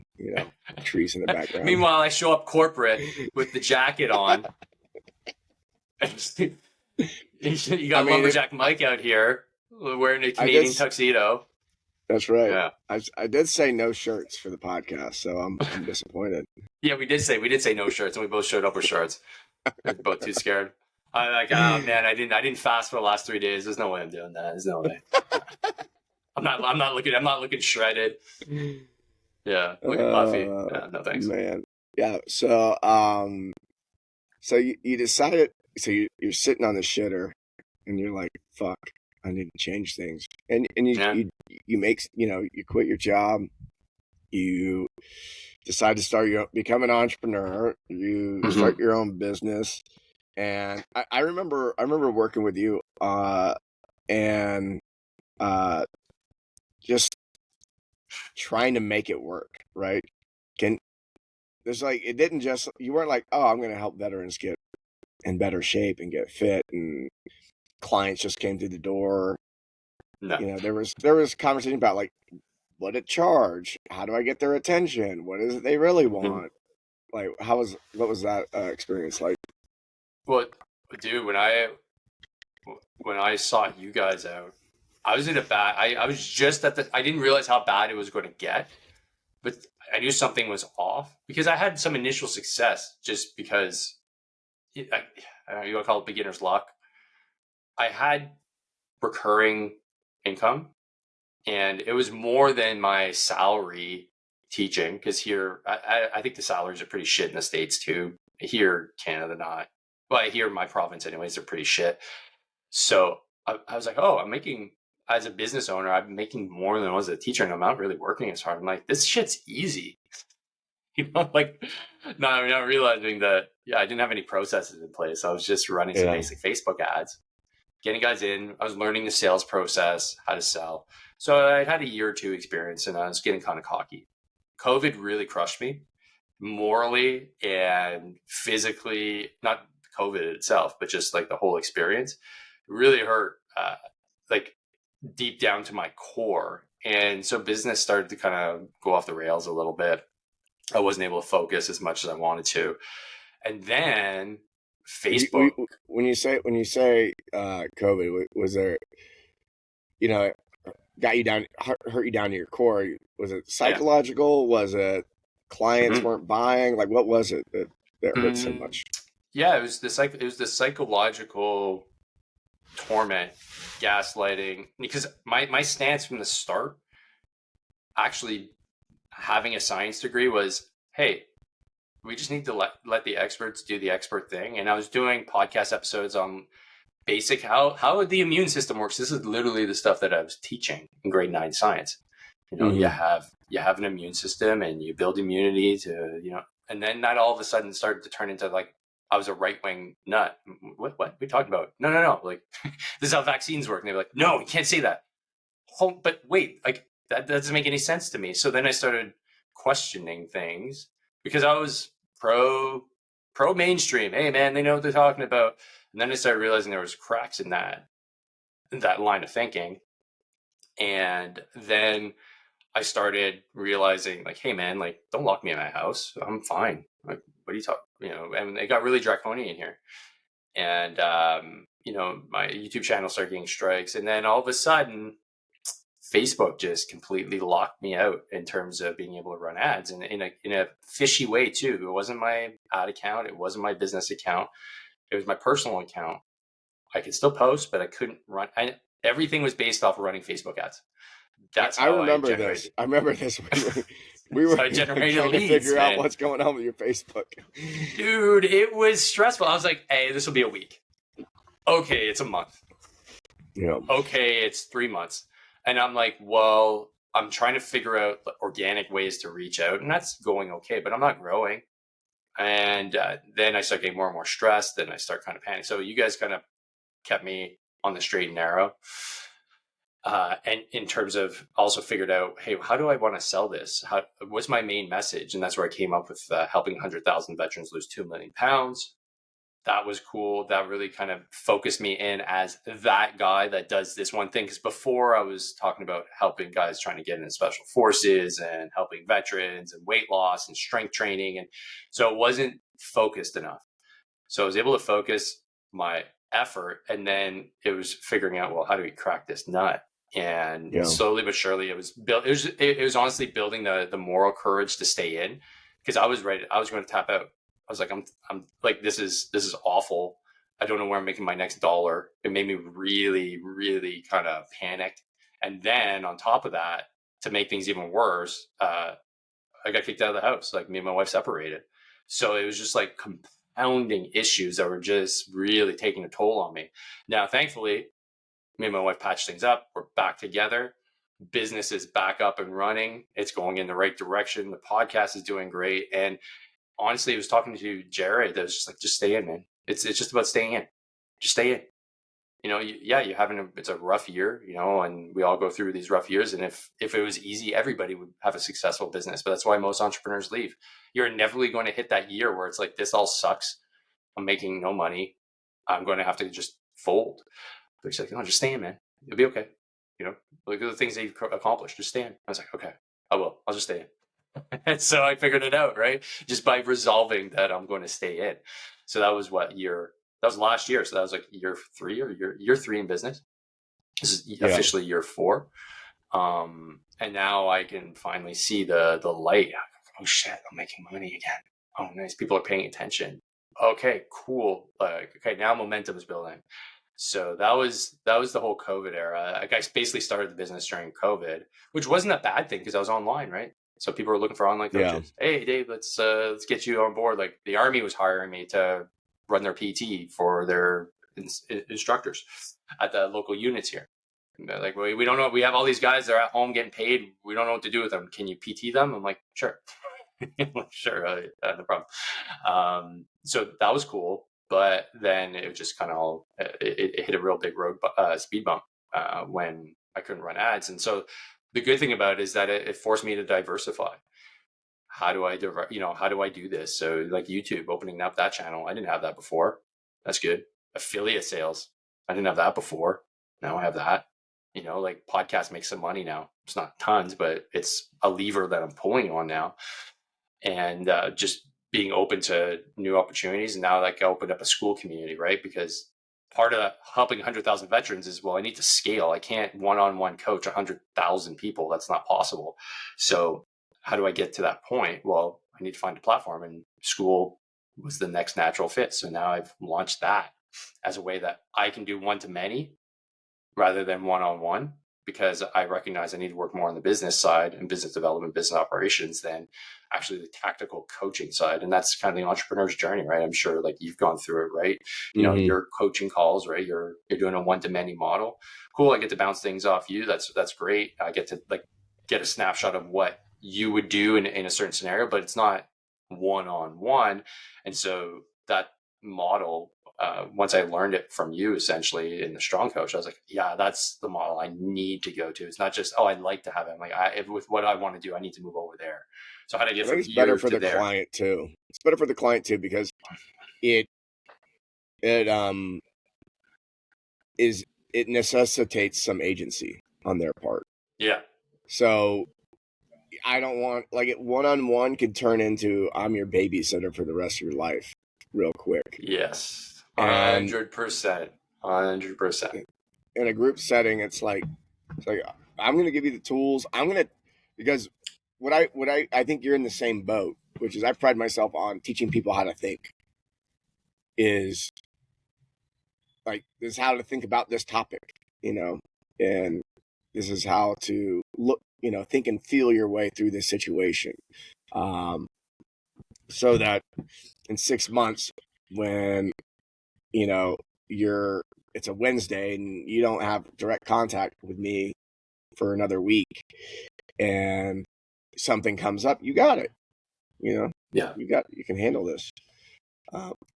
Trees in the background. Meanwhile, I show up corporate with the jacket on. You got Lumberjack Mike out here wearing a Canadian tuxedo. That's right. Yeah. I did say no shirts for the podcast, so I'm disappointed. Yeah, we did say no shirts, and we both showed up with shirts. We're both too scared. I'm like, oh man, I didn't fast for the last 3 days. There's no way I'm doing that. There's no way. I'm not looking shredded. Yeah, looking puffy. Yeah, no thanks. Man. Yeah. So so you decided. So you're sitting on the shitter, and you're like, fuck, I need to change things. And you make you quit your job. You decide to become an entrepreneur. You start your own business. And I remember working with you and just trying to make it work, right? It didn't just, you weren't like, oh, I'm going to help veterans get in better shape and get fit, and clients just came through the door. No. There was conversation about like, what it charge? How do I get their attention? What is it they really want? Like, what was that experience like? Well, dude, when I sought you guys out, I was in a bad. I was just I didn't realize how bad it was going to get, but I knew something was off because I had some initial success just because you want to call it beginner's luck. I had recurring income, and it was more than my salary teaching because here I think the salaries are pretty shit in the States too. Here, Canada, not. Well, here in my province, anyways, they're pretty shit. So I was like, oh, I'm making, as a business owner, I'm making more than I was as a teacher, and I'm not really working as hard. I'm like, this shit's easy. Like, not realizing that, I didn't have any processes in place. I was just running some basic Facebook ads, getting guys in. I was learning the sales process, how to sell. So I had a year or two experience, and I was getting kind of cocky COVID really crushed me morally and physically, not COVID itself, but just like the whole experience really hurt, like deep down to my core. And so business started to kind of go off the rails a little bit. I wasn't able to focus as much as I wanted to. And then Facebook. When you say COVID, was there, got you down, hurt you down to your core? Was it psychological? Yeah. Was it clients weren't buying? Like, what was it that hurt so much? Yeah, it was the psychological torment, gaslighting. Because my stance from the start, actually having a science degree, was, hey, we just need to let the experts do the expert thing. And I was doing podcast episodes on basic how the immune system works. This is literally the stuff that I was teaching in grade 9 science. You have an immune system and you build immunity to, and then that all of a sudden started to turn into like I was a right-wing nut. What are we talking about? No. Like, this is how vaccines work. And they were like, no, you can't say that. But wait, like that doesn't make any sense to me. So then I started questioning things because I was pro mainstream. Hey man, they know what they're talking about. And then I started realizing there was cracks in that line of thinking. And then I started realizing, like, hey man, like, don't lock me in my house. I'm fine. Like, what are you talking? And it got really draconian here. And my YouTube channel started getting strikes. And then all of a sudden, Facebook just completely locked me out in terms of being able to run ads, and in a fishy way too. It wasn't my ad account. It wasn't my business account. It was my personal account. I could still post, but I couldn't run. Everything was based off of running Facebook ads. That's how I remember this. I remember this. We were trying leads, to figure out what's going on with your Facebook. Dude, it was stressful. I was like, hey, this will be a week. Okay, it's a month. Yeah. Okay, it's 3 months. And I'm like, well, I'm trying to figure out organic ways to reach out, and that's going okay, but I'm not growing. And then I start getting more and more stressed, and I start kind of panicking. So you guys kind of kept me on the straight and narrow. And in terms of also figured out, hey, how do I want to sell this? What's my main message? And that's where I came up with helping 100,000 veterans lose 2 million pounds. That was cool. That really kind of focused me in as that guy that does this one thing. Because before I was talking about helping guys trying to get into special forces and helping veterans and weight loss and strength training. And so it wasn't focused enough. So I was able to focus my effort, and then it was figuring out, well, how do we crack this nut? And slowly but surely it was built. It was honestly building the moral courage to stay in, because I was ready. I was going to tap out. I was like, I'm like, this is awful. I don't know where I'm making my next dollar. It made me really, really kind of panicked. And then on top of that, to make things even worse, I got kicked out of the house. Like, me and my wife separated. So it was just like compounding issues that were just really taking a toll on me. Now, thankfully, me and my wife patched things up. We're back together. Business is back up and running. It's going in the right direction. The podcast is doing great. And honestly, I was talking to Jared. That was just like, just stay in, man. It's just about staying in. Just stay in. It's a rough year, and we all go through these rough years. And if it was easy, everybody would have a successful business. But that's why most entrepreneurs leave. You're inevitably going to hit that year where it's like, this all sucks. I'm making no money. I'm going to have to just fold. But he's like, no, just stay in, man. You'll be okay. Look at the things that you've accomplished. Just stay in. I was like, okay, I will. I'll just stay in. And so I figured it out, right? Just by resolving that I'm going to stay in. So that was that was last year. So that was like year 3 or year 3 in business. This is officially year 4. And now I can finally see the light. Oh shit, I'm making money again. Oh, nice. People are paying attention. Okay, cool. Okay, now momentum is building. So that was the whole COVID era. I basically started the business during COVID, which wasn't a bad thing because I was online, right? So people were looking for online coaches. Yeah. Hey, Dave, let's get you on board. Like, the Army was hiring me to run their PT for their instructors at the local units here. And they're like, we don't know. We have all these guys. They're at home getting paid. We don't know what to do with them. Can you PT them? I'm like, sure. Sure, no problem. So that was cool. But then it just kind of it hit a real big speed bump when I couldn't run ads. And so the good thing about it is that it forced me to diversify. how do I how do I do this? So like YouTube, opening up that channel, I didn't have that before. That's good. Affiliate sales, I didn't have that before. Now I have that. Like podcast makes some money now. It's not tons, but it's a lever that I'm pulling on now. And just being open to new opportunities. And now like I opened up a school community, right? Because part of helping 100,000 veterans is, well, I need to scale. I can't one-on-one coach 100,000 people. That's not possible. So how do I get to that point? Well, I need to find a platform, and school was the next natural fit. So now I've launched that as a way that I can do one-to-many rather than one-on-one, because I recognize I need to work more on the business side and business development, business operations than actually the tactical coaching side. And that's kind of the entrepreneur's journey, right? I'm sure like you've gone through it, right? Your coaching calls, right? You're doing a one-to-many model. Cool. I get to bounce things off you. That's great. I get to like get a snapshot of what you would do in a certain scenario, but it's not one-on-one. And so that model, once I learned it from you, essentially in the Strong Coach, I was like, yeah, that's the model I need to go to. It's not just, I'd like to have it. I'm like, with what I want to do, I need to move over there. So how do I get from it's here better for to the there? client too. It's better for the client too, because it necessitates some agency on their part. Yeah. So I don't want, like, it one-on-one could turn into I'm your babysitter for the rest of your life real quick. Yes. And 100%. 100%. in a group setting, it's like I'm going to give you the tools. Because what I think you're in the same boat, which is I pride myself on teaching people how to think, is like, this is how to think about this topic, and this is how to look, think and feel your way through this situation. So that in 6 months, when, it's a Wednesday and you don't have direct contact with me for another week and something comes up, you got it, Yeah. you can handle this.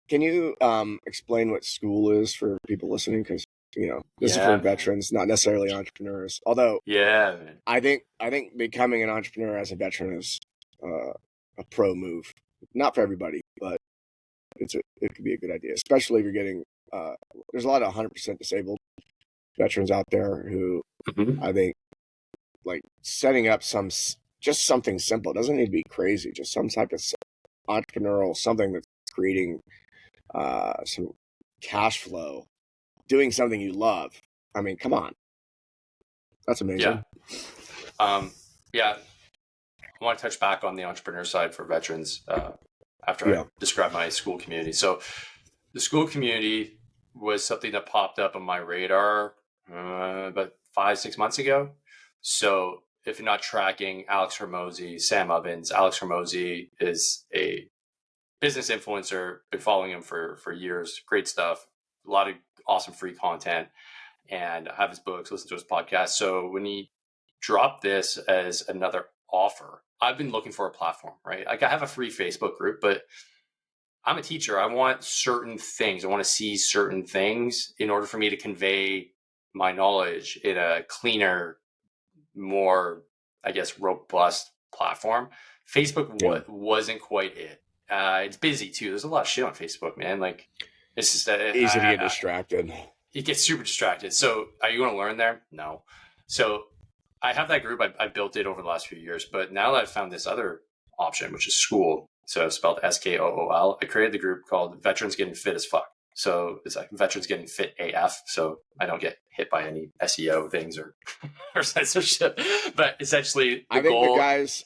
Can you explain what school is for people listening? Because this is for veterans, not necessarily entrepreneurs. Although, man. I think becoming an entrepreneur as a veteran is a pro move. Not for everybody, but it could be a good idea, especially if you're getting. There's a lot of 100% disabled veterans out there who I think, like, setting up just something simple. It doesn't need to be crazy. Just some type of entrepreneurial something that's creating some cash flow, doing something you love. I mean, come on, that's amazing. Yeah. I want to touch back on the entrepreneur side for veterans after I describe my school community. So the school community was something that popped up on my radar about 5-6 months ago. So if you're not tracking Alex Hormozi, Sam Ovens, Alex Hormozi is a business influencer. Been following him for years. Great stuff. A lot of awesome free content. And I have his books, listen to his podcast. So when he dropped this as another offer, I've been looking for a platform, right? Like, I have a free Facebook group, but I'm a teacher. I want certain things. I want to see certain things in order for me to convey my knowledge in a cleaner, more, I guess, robust platform. Facebook wasn't quite it. It's busy too. There's a lot of shit on Facebook, man. Like, it's just easy to get distracted. You get super distracted. So are you going to learn there? No. So I have that group. I built it over the last few years, but now that I've found this other option, which is school, so spelled SKOOL, I created the group called Veterans Getting Fit as Fuck. So it's like Veterans Getting Fit AF. So I don't get hit by any SEO things or censorship. But essentially, I think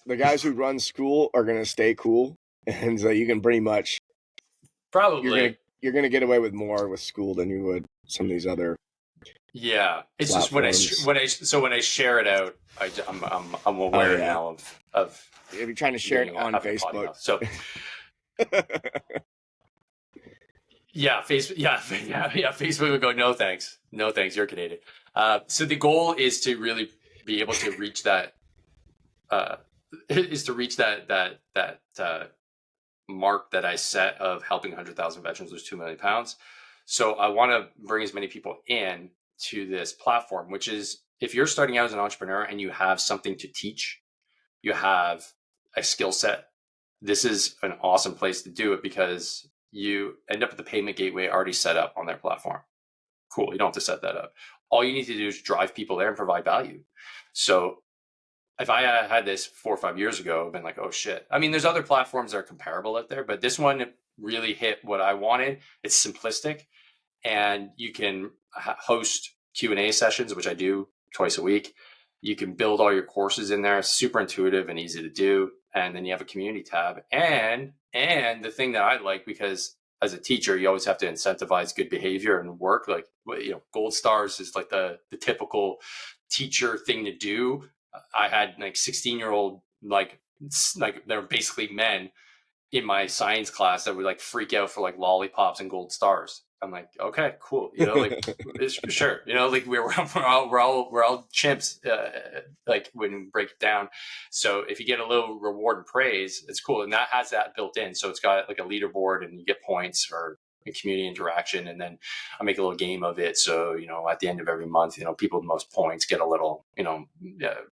the guys who run school are going to stay cool, and so you can pretty much probably you're going to get away with more with school than you would some of these other. Yeah, it's platforms. Just when I share it out, I'm aware now of. If you're trying to share it on Facebook, so. Yeah, Facebook would go, no thanks, you're Canadian. So the goal is to really be able to reach that, mark that I set of helping 100,000 veterans lose 2 million pounds. So I want to bring as many people in to this platform, which is, if you're starting out as an entrepreneur and you have something to teach, you have a skill set this is an awesome place to do it because you end up with the payment gateway already set up on their platform. Cool. You don't have to set that up. All you need to do is drive people there and provide value. So if I had this 4 or 5 years ago, I've been like, oh shit. I mean, there's other platforms that are comparable out there, but this one really hit what I wanted. It's simplistic, and you can host Q&A sessions, which I do twice a week. You can build all your courses in there. It's super intuitive and easy to do. And then you have a community tab. And the thing that I like, because as a teacher, you always have to incentivize good behavior and work. Like, gold stars is like the typical teacher thing to do. I had like 16-year-old, like they're basically men in my science class that would like freak out for like lollipops and gold stars. I'm like, okay, cool. Like it's sure, like we're all chimps, like when we break it down. So if you get a little reward and praise, it's cool. And that has that built in. So it's got like a leaderboard and you get points for community interaction. And then I make a little game of it. So, at the end of every month, people with the most points get a little,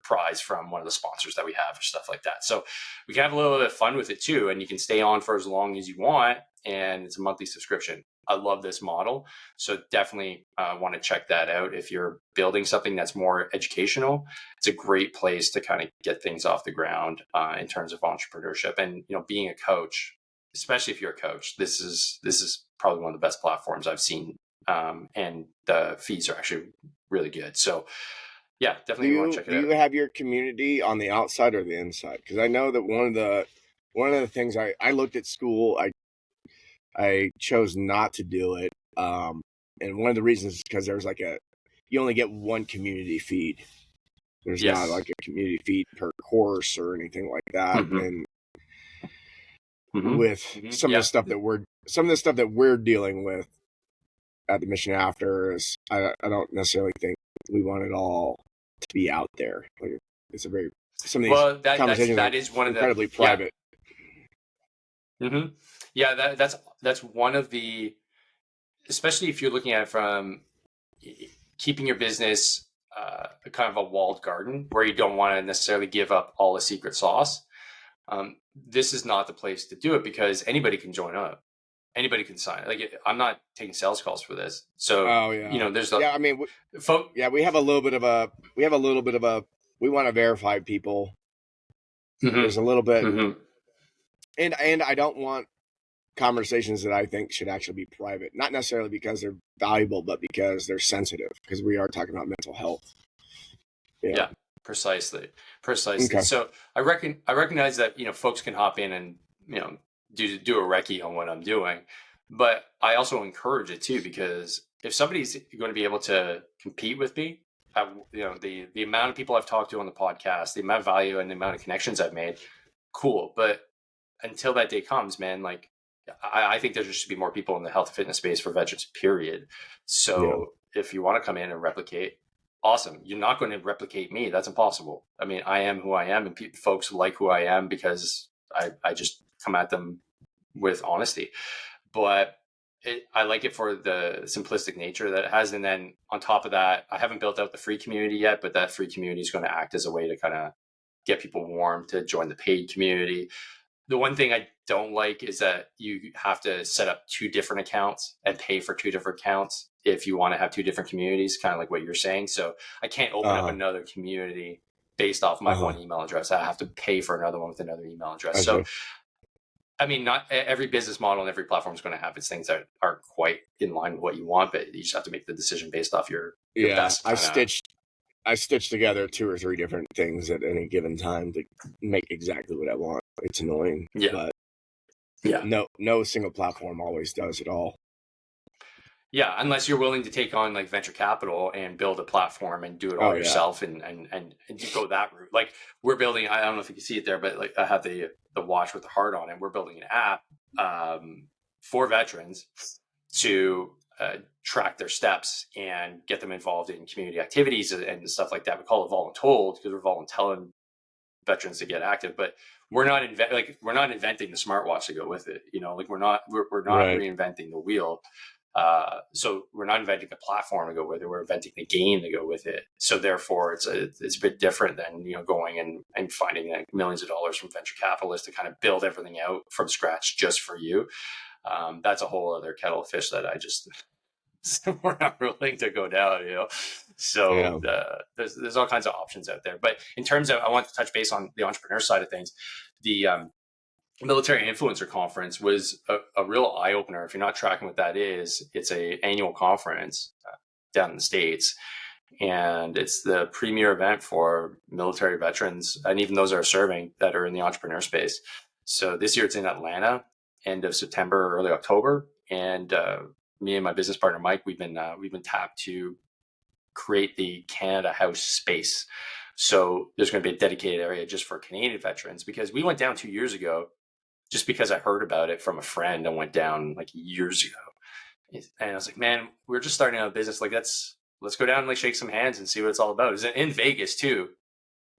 prize from one of the sponsors that we have or stuff like that. So we can have a little bit of fun with it too. And you can stay on for as long as you want. And it's a monthly subscription. I love this model. So definitely want to check that out. If you're building something that's more educational, it's a great place to kind of get things off the ground in terms of entrepreneurship. And, being a coach, especially if you're a coach, this is probably one of the best platforms I've seen. And the fees are actually really good. So yeah, definitely want to check it out. Do you have your community on the outside or the inside? Because I know that one of the things I looked at school, I chose not to do it. And one of the reasons is because there's you only get one community feed. There's not like a community feed per course or anything like that. And with some of the stuff that we're dealing with at the Mission After is, I don't necessarily think we want it all to be out there. Like it's a very, some of these conversations that is one incredibly of the private. Yeah, that's one of the, especially if you're looking at it from keeping your business kind of a walled garden where you don't want to necessarily give up all the secret sauce. This is not the place to do it because anybody can join up. Anybody can sign. Like I'm not taking sales calls for this. So, there's I mean, we have a little bit of a, we want to verify people. There's a little bit, and I don't want conversations that I think should actually be private, not necessarily because they're valuable, but because they're sensitive, because we are talking about mental health. Yeah, precisely. Okay. So I recognize that, folks can hop in and, do a recce on what I'm doing, but I also encourage it too, because if somebody's going to be able to compete with me, the amount of people I've talked to on the podcast, the amount of value and the amount of connections I've made, cool. But until that day comes, man, like I think there should be more people in the health and fitness space for veterans, period. So if you want to come in and replicate, awesome. You're not going to replicate me. That's impossible. I mean, I am who I am, and folks like who I am because I just come at them with honesty. But I like it for the simplistic nature that it has. And then on top of that, I haven't built out the free community yet, but that free community is going to act as a way to kind of get people warm to join the paid community. The one thing I don't like is that you have to set up 2 different accounts and pay for 2 different accounts if you want to have 2 different communities, kind of like what you're saying. So I can't open up another community based off my one email address. I have to pay for another one with another email address. So, I mean, not every business model and every platform is going to have its things that aren't quite in line with what you want, but you just have to make the decision based off your best. I stitched together 2 or 3 different things at any given time to make exactly what I want. It's annoying, but no single platform always does it all. Yeah, unless you're willing to take on like venture capital and build a platform and do it all yourself and you go that route. Like we're building, I don't know if you can see it there, but like I have the watch with the heart on it. We're building an app for veterans to track their steps and get them involved in community activities and stuff like that. We call it voluntold because we're voluntelling veterans to get active, but we're not inventing the smartwatch to go with it. Like we're not reinventing the wheel. So we're not inventing a platform to go with it. We're inventing the game to go with it. So therefore, it's a bit different than going and finding like millions of dollars from venture capitalists to kind of build everything out from scratch just for you. That's a whole other kettle of fish that I just we're not willing to go down. So there's all kinds of options out there. But in terms of, I want to touch base on the entrepreneur side of things. The Military Influencer Conference was a real eye opener. If you're not tracking what that is, it's a annual conference down in the States, and it's the premier event for military veterans and even those that are serving that are in the entrepreneur space. So this year it's in Atlanta, end of September, early October, and me and my business partner Mike, we've been tapped to create the Canada House space. So there's going to be a dedicated area just for Canadian veterans, because we went down 2 years ago just because I heard about it from a friend. I went down like years ago, and I was like, man, we're just starting out a business. Like, let's go down and like shake some hands and see what it's all about. It was in Vegas too.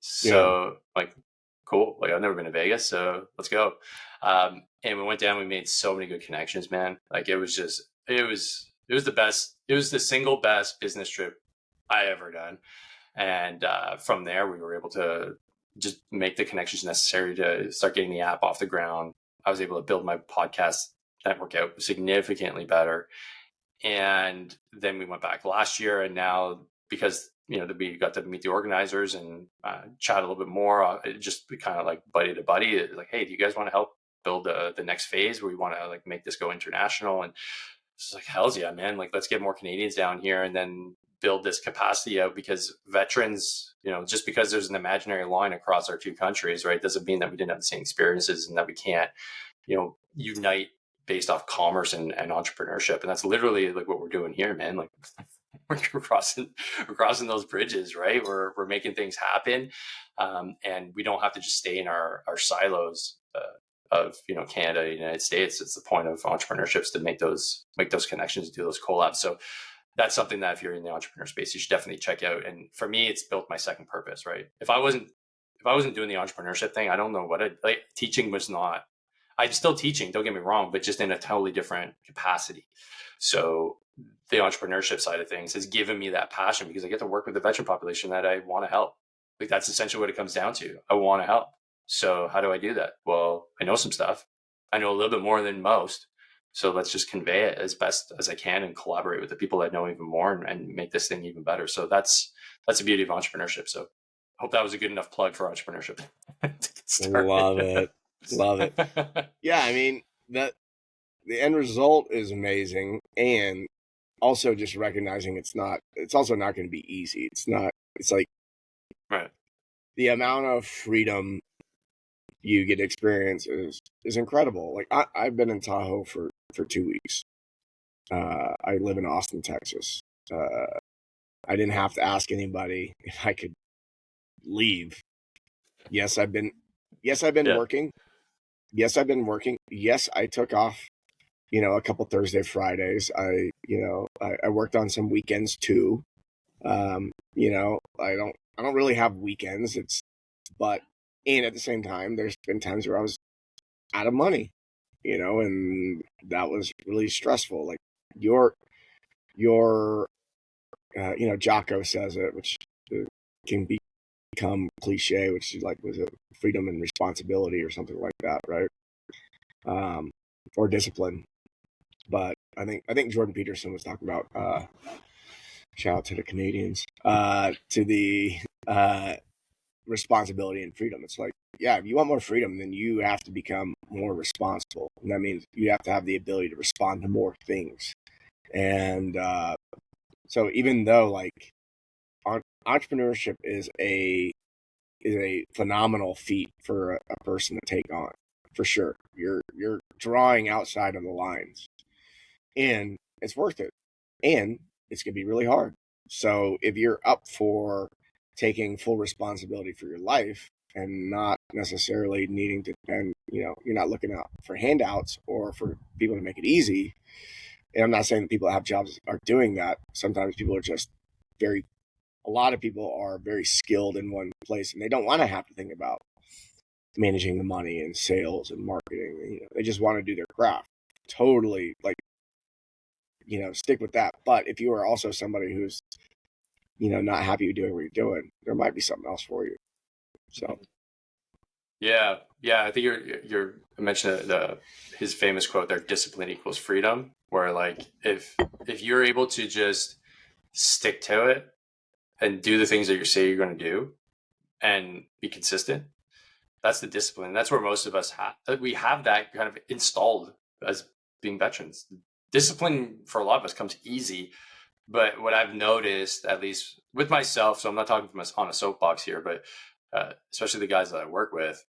So like, cool. Like, I've never been to Vegas, so let's go. And we went down, we made so many good connections, man. Like, it was the best. It was the single best business trip I ever done. And from there, we were able to just make the connections necessary to start getting the app off the ground. I was able to build my podcast network out significantly better. And then we went back last year, and now because we got to meet the organizers and chat a little bit more, it just kind of like buddy to buddy. Like, hey, do you guys want to help build the next phase where we want to like make this go international? And it's like, hell's yeah, man! Like, let's get more Canadians down here, and then build this capacity out, because veterans, just because there's an imaginary line across our two countries, right, doesn't mean that we didn't have the same experiences and that we can't, unite based off commerce and entrepreneurship. And that's literally like what we're doing here, man. Like, we're crossing those bridges, right? We're making things happen, and we don't have to just stay in our silos of Canada, United States. It's the point of entrepreneurship is to make those connections, do those collabs. So that's something that if you're in the entrepreneur space, you should definitely check out. And for me, it's built my second purpose, right? If I wasn't doing the entrepreneurship thing, I don't know what teaching was not. I'm still teaching, don't get me wrong, but just in a totally different capacity. So the entrepreneurship side of things has given me that passion, because I get to work with the veteran population that I want to help. Like, that's essentially what it comes down to. I want to help. So how do I do that? Well, I know some stuff. I know a little bit more than most. So let's just convey it as best as I can and collaborate with the people that know even more and make this thing even better. So that's the beauty of entrepreneurship. So I hope that was a good enough plug for entrepreneurship. Love it. Yeah, I mean, the end result is amazing, and also just recognizing it's also not going to be easy. It's like right. The amount of freedom you get to experience is incredible. Like, I've been in Tahoe for 2 weeks. I live in Austin, Texas. I didn't have to ask anybody if I could leave. Yes, I've been working. Yes, I've been working. Yes, I took off, a couple Thursday, Fridays. I worked on some weekends too. I don't really have weekends. And at the same time, there's been times where I was out of money, and that was really stressful. Like, your Jocko says it, which can become cliche, which is like, was it freedom and responsibility or something like that, right? Or discipline. But I think Jordan Peterson was talking about, shout out to the Canadians, to the responsibility and freedom. It's like, yeah, if you want more freedom, then you have to become more responsible. And that means you have to have the ability to respond to more things. And so even though like entrepreneurship is a phenomenal feat for a person to take on, for sure. You're drawing outside of the lines, and it's worth it. And it's going to be really hard. So if you're up for taking full responsibility for your life and not necessarily needing to depend, you're not looking out for handouts or for people to make it easy. And I'm not saying that people that have jobs are doing that. Sometimes people are just a lot of people are very skilled in one place, and they don't want to have to think about managing the money and sales and marketing. They just want to do their craft. Totally, like, stick with that. But if you are also somebody who's, not happy with doing what you're doing, there might be something else for you. So. Yeah. I think you're mentioning his famous quote there: "Discipline equals freedom." Where like if you're able to just stick to it and do the things that you say you're going to do and be consistent, that's the discipline. That's where most of us we have that kind of installed as being veterans. Discipline for a lot of us comes easy, but what I've noticed, at least with myself, so I'm not talking from on a soapbox here, but especially the guys that I work with,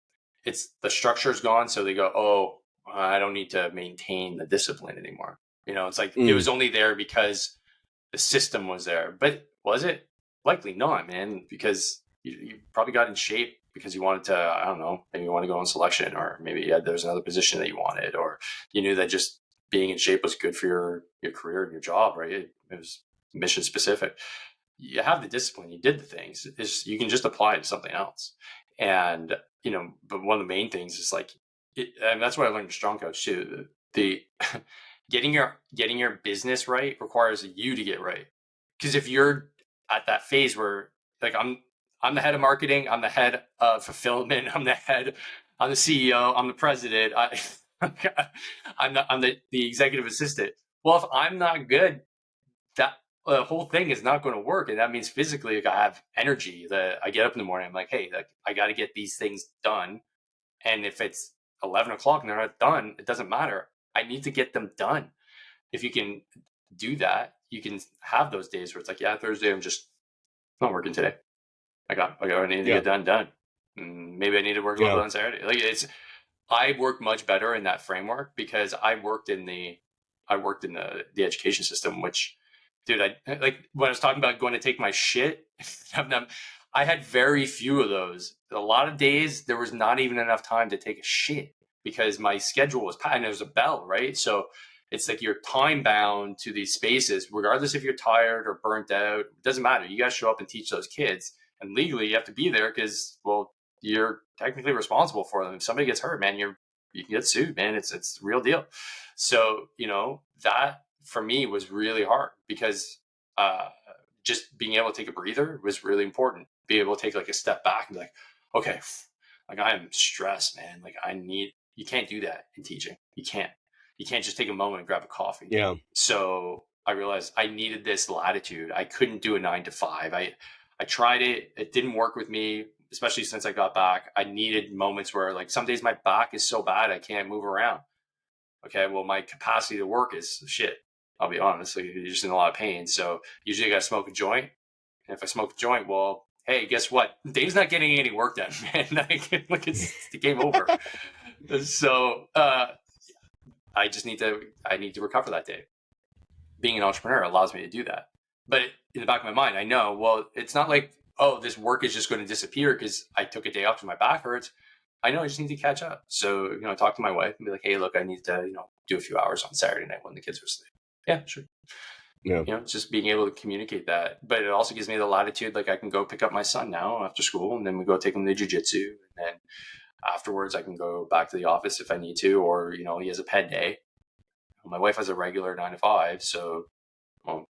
it's the structure's gone. So they go, oh, I don't need to maintain the discipline anymore. It's like it was only there because the system was there. But was it? Likely not, man, because you probably got in shape because you wanted to, I don't know, maybe you want to go on selection, or maybe there's another position that you wanted, or you knew that just being in shape was good for your career and your job, right? It was mission specific. You have the discipline, you did the things, you can just apply it to something else. And but one of the main things is like and that's what I learned in Strong Coach too. The getting your business right requires you to get right. Because if you're at that phase where like I'm the head of marketing, I'm the head of fulfillment, I'm the CEO, I'm the president, I'm the executive assistant. Well, if I'm not good, that the whole thing is not going to work. And that means physically, like, I have energy that I get up in the morning. I'm like, hey, like, I got to get these things done. And if it's 11 o'clock and they're not done, it doesn't matter. I need to get them done. If you can do that, you can have those days where it's like, yeah, Thursday, I'm just not working today. I need to get done. Maybe I need to work a little bit on Saturday. Like I work much better in that framework because I worked in the education system, which, dude, like when I was talking about going to take my shit, I had very few of those. A lot of days there was not even enough time to take a shit because my schedule was packed and there was a bell, right? So it's like you're time bound to these spaces, regardless if you're tired or burnt out. It doesn't matter. You got to show up and teach those kids. And legally, you have to be there because, well, you're technically responsible for them. If somebody gets hurt, man, you can get sued, man. It's the real deal. So, that for me was really hard because just being able to take a breather was really important. Be able to take like a step back and be like, okay, like I'm stressed, man. Like you can't do that in teaching. You can't just take a moment and grab a coffee. Yeah. So I realized I needed this latitude. I couldn't do a 9 to 5. I tried it. It didn't work with me, especially since I got back. I needed moments where like some days my back is so bad I can't move around. Okay, well, my capacity to work is shit. I'll be honest. Like, you're just in a lot of pain. So usually I got to smoke a joint. And if I smoke a joint, well, hey, guess what? Dave's not getting any work done, man. Like it's the game over. So I need to recover that day. Being an entrepreneur allows me to do that. But in the back of my mind, I know, well, it's not like, oh, this work is just going to disappear because I took a day off because my back hurts. I know I just need to catch up. So, talk to my wife and be like, hey, look, I need to, do a few hours on Saturday night when the kids are asleep. Yeah, sure. Yeah. Just being able to communicate that. But it also gives me the latitude. Like I can go pick up my son now after school and then we go take him to jiu-jitsu. And then afterwards I can go back to the office if I need to, or, he has a ped day. My wife has a regular 9 to 5. So,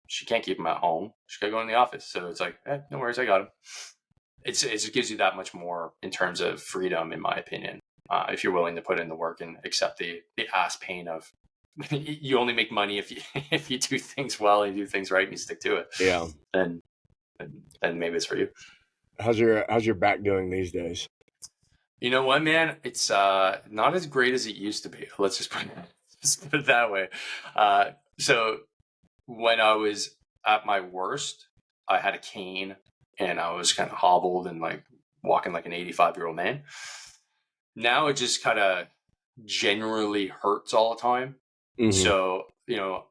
she can't keep him at home. She got to go in the office. So it's like, no worries. I got him. It just gives you that much more in terms of freedom, in my opinion, if you're willing to put in the work and accept the ass pain of you only make money if you do things well and you do things right and you stick to it. Yeah. Then maybe it's for you. How's your back doing these days? You know what, man? It's not as great as it used to be. Let's just put it that way. So when I was at my worst, I had a cane and I was kind of hobbled and like walking like an 85-year-old man. Now it just kind of generally hurts all the time. Mm-hmm. So,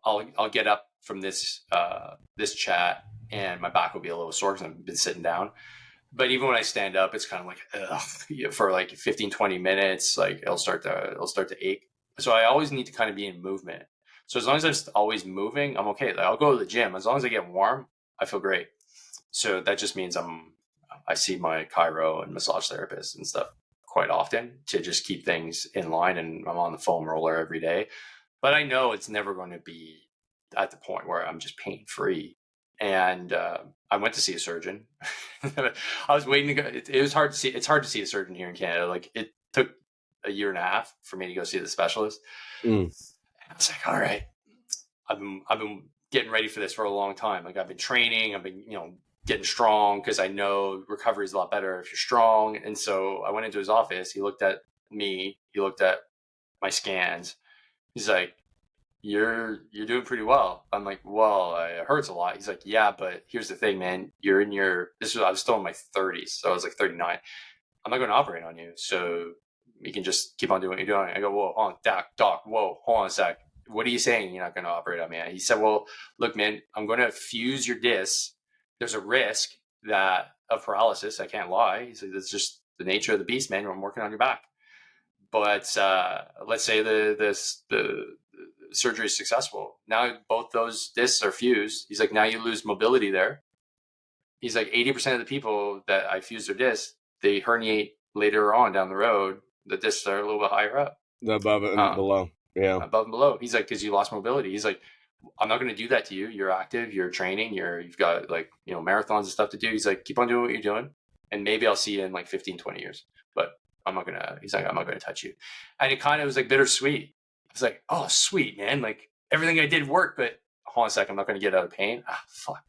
I'll get up from this chat and my back will be a little sore because I've been sitting down. But even when I stand up, it's kind of like for like 15, 20 minutes, like it'll start to ache. So I always need to kind of be in movement. So as long as I'm always moving, I'm okay. Like I'll go to the gym. As long as I get warm, I feel great. So that just means I see my chiro and massage therapist and stuff quite often to just keep things in line. And I'm on the foam roller every day. But I know it's never going to be at the point where I'm just pain free. And I went to see a surgeon. I was waiting to go. It was hard to see. It's hard to see a surgeon here in Canada. Like, it took a year and a half for me to go see the specialist. Mm. I was like, all right, I've been getting ready for this for a long time. Like, I've been training. I've been, getting strong, because I know recovery is a lot better if you're strong. And so I went into his office. He looked at me. He looked at my scans. He's like, you're doing pretty well. I'm like, well, it hurts a lot. He's like, yeah, but here's the thing, man. I was still in my 30s, so I was like 39. I'm not going to operate on you, so you can just keep on doing what you're doing. I go, whoa, hold on, doc, whoa, hold on a sec. What are you saying? You're not going to operate on me? He said, well, look, man, I'm going to fuse your discs. There's a risk of paralysis. I can't lie. He said, it's just the nature of the beast, man. I'm working on your back. But let's say the surgery is successful. Now both those discs are fused. He's like, now you lose mobility there. He's like, 80% of the people that I fuse their discs, they herniate later on down the road. The discs are a little bit higher up. The above and below. Yeah. Above and below. He's like, because you lost mobility. He's like, I'm not going to do that to you. You're active, you're training, you've got marathons and stuff to do. He's like, keep on doing what you're doing. And maybe I'll see you in like 15, 20 years. But he's like, I'm not going to touch you. And it kind of was like bittersweet. I was like, oh, sweet, man. Like, everything I did worked, but hold on a second, I'm not going to get out of pain. Fuck.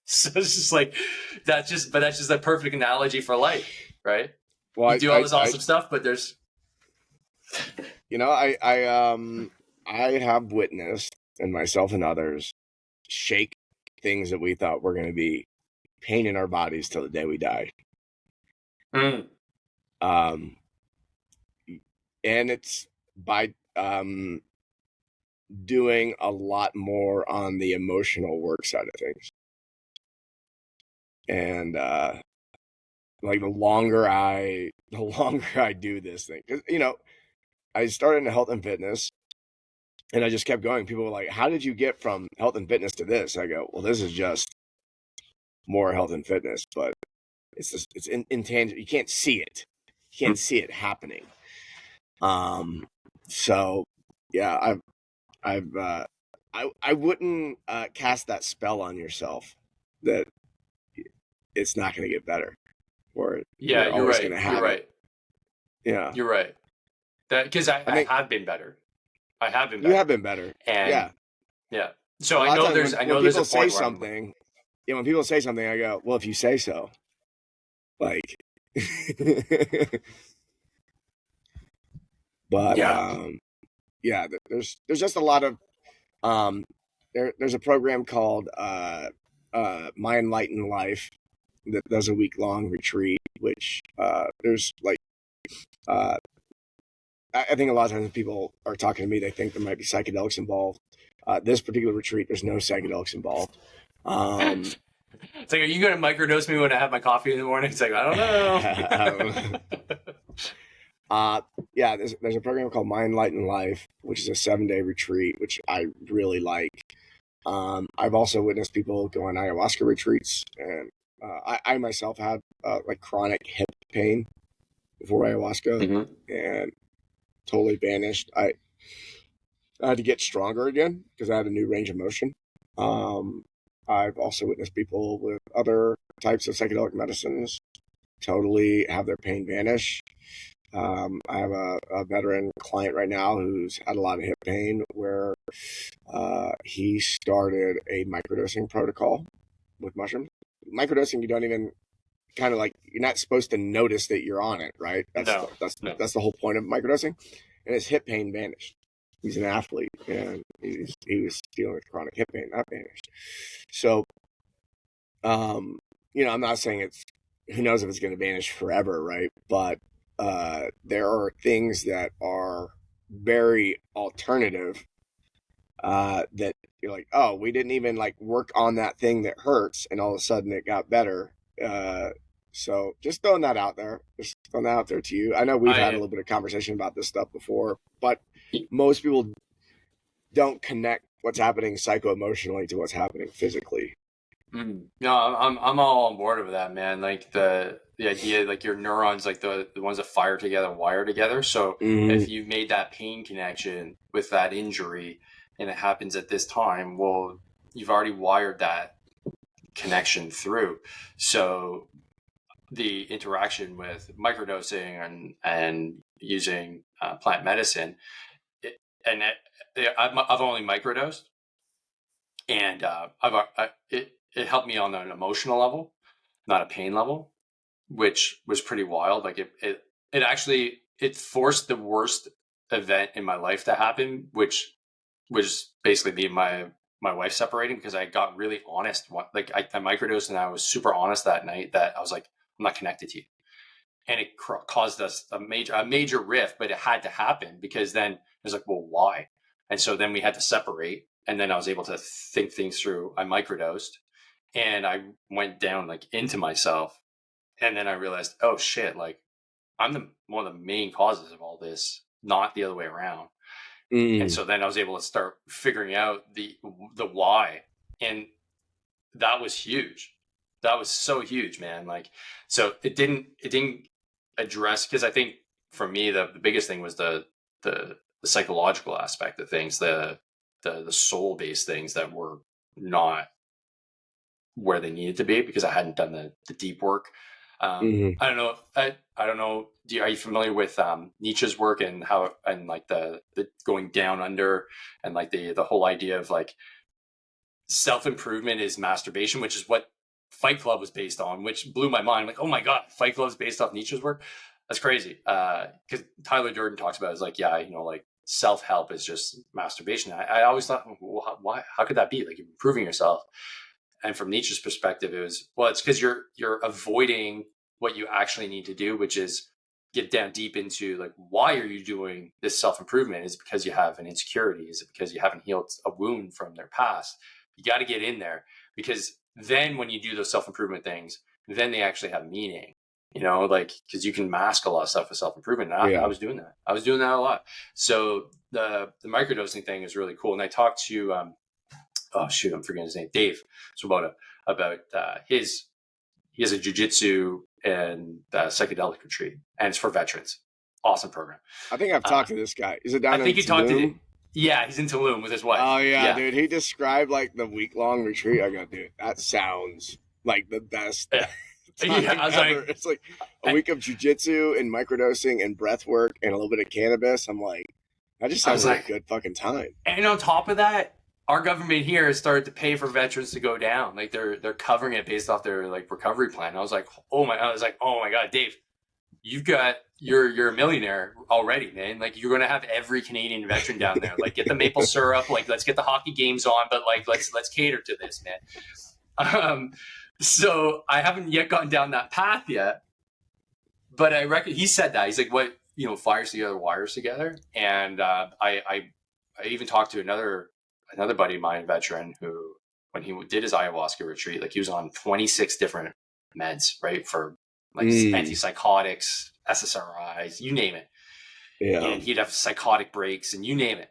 So it's just like, that's just a perfect analogy for life, right? Well, you do all this awesome stuff, but there's, I have witnessed, and myself and others, shake things that we thought were going to be pain in our bodies till the day we die. Mm. And it's by doing a lot more on the emotional work side of things. And like the longer I do this thing, because I started in health and fitness, and I just kept going. People were like, "How did you get from health and fitness to this?" I go, "Well, this is just more health and fitness, but it's intangible. You can't see it. You can't see it happening." So yeah, I wouldn't cast that spell on yourself that it's not going to get better, or yeah, you're right. You're right. Yeah, you're right. That because I have been better. I have been better. You have been better. And yeah. So I know there's a point something. Yeah, when people say something, I go, well, if you say so. Like, but there's just a lot of there's a program called My Enlightened Life that does a week-long retreat, which there's like I think a lot of times when people are talking to me, they think there might be psychedelics involved. This particular retreat, there's no psychedelics involved. It's like, are you going to microdose me when I have my coffee in the morning? It's like, I don't know. There's a program called My Enlightened Life, which is a 7-day retreat, which I really like. I've also witnessed people go on ayahuasca retreats, and I myself had like chronic hip pain before ayahuasca, and totally vanished. I had to get stronger again because I had a new range of motion. I've also witnessed people with other types of psychedelic medicines totally have their pain vanish. I have a veteran client right now who's had a lot of hip pain where he started a microdosing protocol with mushrooms. Microdosing, you don't even kind of like, you're not supposed to notice that you're on it, right? That's the whole point of microdosing. And his hip pain vanished. He's an athlete, and he was dealing with chronic hip pain. That vanished. So, I'm not saying who knows if it's going to vanish forever, right? But there are things that are very alternative that you're like, oh, we didn't even like work on that thing that hurts, and all of a sudden it got better. So just throwing that out there, to you. I know we've had a little bit of conversation about this stuff before, but most people don't connect what's happening psycho-emotionally to what's happening physically. No, I'm all on board with that, man. Like the idea, like your neurons, like the ones that fire together, wire together. So if you made that pain connection with that injury, and it happens at this time, well, you've already wired that connection through. So the interaction with microdosing and using plant medicine, I've only microdosed, and it helped me on an emotional level, not a pain level, which was pretty wild. Like it actually it forced the worst event in my life to happen, which was basically me and my wife separating, because I got really honest. Like I microdosed, and I was super honest that night that I was like, I'm not connected to you, and it caused us a major rift. But it had to happen, because then it was like, well, why? And so then we had to separate, and then I was able to think things through. I microdosed, and I went down like into myself, and then I realized, oh shit, like I'm one of the main causes of all this, not the other way around. And so then I was able to start figuring out the why, and that was huge. That was so huge, man. Like, so it didn't address, because I think for me the biggest thing was the psychological aspect of things, the soul based things that were not where they needed to be, because I hadn't done the deep work. I don't know. I don't know. Are you familiar with Nietzsche's work, and how, and like the going down under, and like the whole idea of like self-improvement is masturbation, which is what Fight Club was based on, which blew my mind. Like, oh my God, Fight Club is based off Nietzsche's work. That's crazy. Because Tyler Durden talks about it, is like, yeah, like self-help is just masturbation. I always thought, well, why? How could that be? Like, you're improving yourself. And from Nietzsche's perspective, it was, well, it's because you're avoiding what you actually need to do, which is get down deep into like, why are you doing this self-improvement? Is it because you have an insecurity? Is it because you haven't healed a wound from their past? You got to get in there, because then when you do those self-improvement things, then they actually have meaning, like, because you can mask a lot of stuff with self-improvement. And I was doing that. I was doing that a lot. So the microdosing thing is really cool. And I talked to, oh shoot, I'm forgetting his name, Dave Sabotage, about he has a jiu-jitsu and psychedelic retreat, and it's for veterans. Awesome program. I think I've talked to this guy. Is it down in I think you talked Tulum? Yeah, he's in Tulum with his wife. Oh yeah, dude. He described like the week-long retreat. I go, dude, that sounds like the best. Yeah. I was ever. like, It's like a week of jiu-jitsu and microdosing and breath work and a little bit of cannabis. I'm like, that just sounds like a good fucking time. And on top of that, our government here has started to pay for veterans to go down. Like they're covering it based off their like recovery plan. I was like, oh my God, Dave, you're a millionaire already, man. Like, you're gonna have every Canadian veteran down there. Like, get the maple syrup. Like, let's get the hockey games on. But like, let's cater to this, man. So I haven't yet gotten down that path yet. But I reckon he said that, he's like, what, fires together, wires together. And I even talked to another buddy of mine, veteran, who, when he did his ayahuasca retreat, like, he was on 26 different meds, right, for like antipsychotics, SSRIs, you name it. Yeah. And he'd have psychotic breaks and you name it.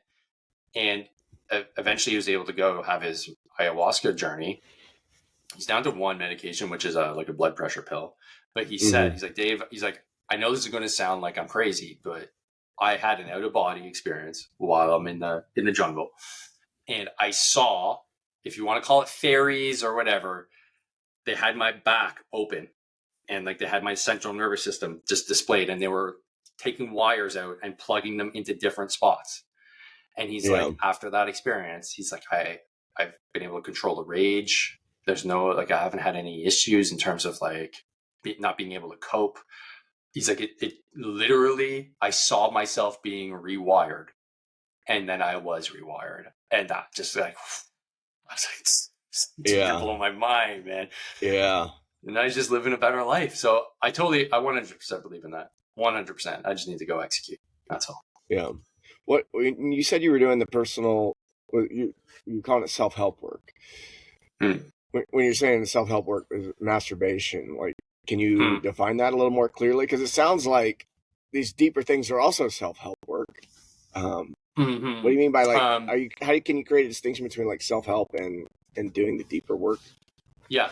And eventually he was able to go have his ayahuasca journey. He's down to one medication, which is like a blood pressure pill. But he said, he's like, Dave, he's like, I know this is going to sound like I'm crazy, but I had an out-of-body experience while I'm in the jungle. And I saw, if you want to call it fairies or whatever, they had my back open. And like, they had my central nervous system just displayed, and they were taking wires out and plugging them into different spots. And he's like, after that experience, he's like, I've been able to control the rage. There's no, like, I haven't had any issues in terms of like not being able to cope. He's like, it literally, I saw myself being rewired, and then I was rewired. And that just like, I was like, you're blowing my mind, man. Yeah. And I was just living a better life. So I 100% believe in that. 100%. I just need to go execute. That's all. Yeah. What, when you said you were doing the personal, you call it self-help work. When you're saying self-help work is masturbation, like, can you define that a little more clearly? Because it sounds like these deeper things are also self-help work. What do you mean by like, how can you create a distinction between like self-help and doing the deeper work? Yeah.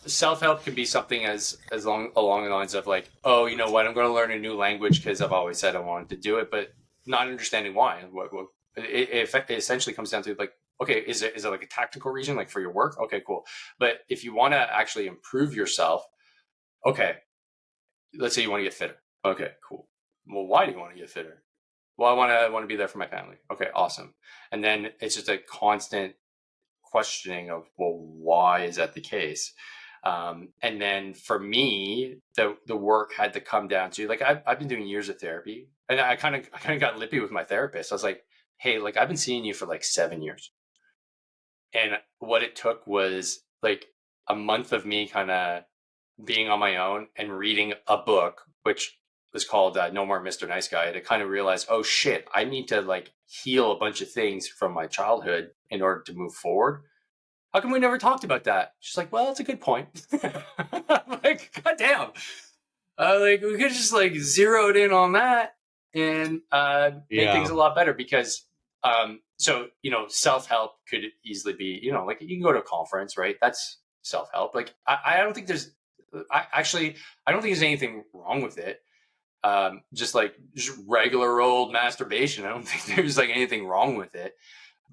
Self-help can be something as long along the lines of like, oh, you know what, I'm going to learn a new language because I've always said I wanted to do it, but not understanding why. What it essentially comes down to like, okay, is it like a tactical reason, like for your work? Okay, cool. But if you want to actually improve yourself, okay, let's say you want to get fitter. Okay, cool. Well, why do you want to get fitter? Well, I want to be there for my family. Okay, awesome. And then it's just a constant questioning of, well, why is that the case? And then for me, the work had to come down to like I've been doing years of therapy, and I kind of got lippy with my therapist. I was like, hey, like I've been seeing you for like 7 years, and what it took was like a month of me kind of being on my own and reading a book, which was called No More Mr. Nice Guy, to kind of realize, oh shit, I need to like heal a bunch of things from my childhood in order to move forward. How come we never talked about that? She's like, well, that's a good point. I'm like, goddamn. Like we could just like zeroed in on that and made things a lot better because so you know, self-help could easily be, you know, like you can go to a conference, right? That's self-help. Like I don't think there's I don't think there's anything wrong with it. Just like just regular old masturbation. I don't think there's like anything wrong with it.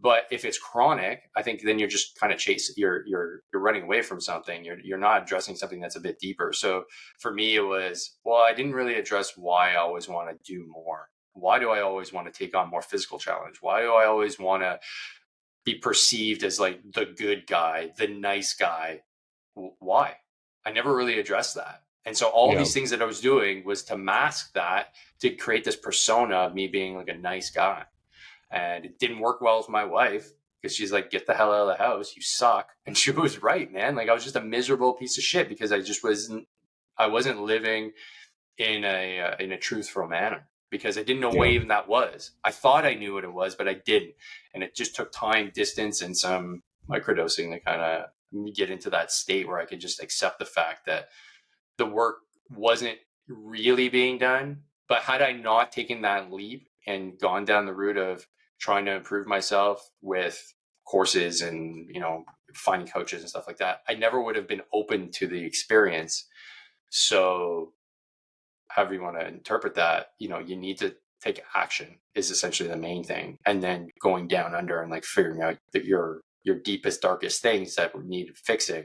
But if it's chronic, I think then you're just kind of chasing. You're running away from something. You're not addressing something that's a bit deeper. So for me, it was, well, I didn't really address why I always want to do more. Why do I always want to take on more physical challenge? Why do I always want to be perceived as like the good guy, the nice guy? Why? I never really addressed that. And so all these things that I was doing was to mask that, to create this persona of me being like a nice guy. And it didn't work well with my wife because she's like, get the hell out of the house, you suck. And she was right, man. Like I was just a miserable piece of shit because I wasn't living in a truthful manner because I didn't know what even that was. I thought I knew what it was, but I didn't. And it just took time, distance, and some microdosing to kind of get into that state where I could just accept the fact that the work wasn't really being done. But had I not taken that leap and gone down the route of trying to improve myself with courses and, you know, finding coaches and stuff like that, I never would have been open to the experience. So however you want to interpret that, you know, you need to take action is essentially the main thing. And then going down under and like figuring out that your deepest, darkest things that need fixing,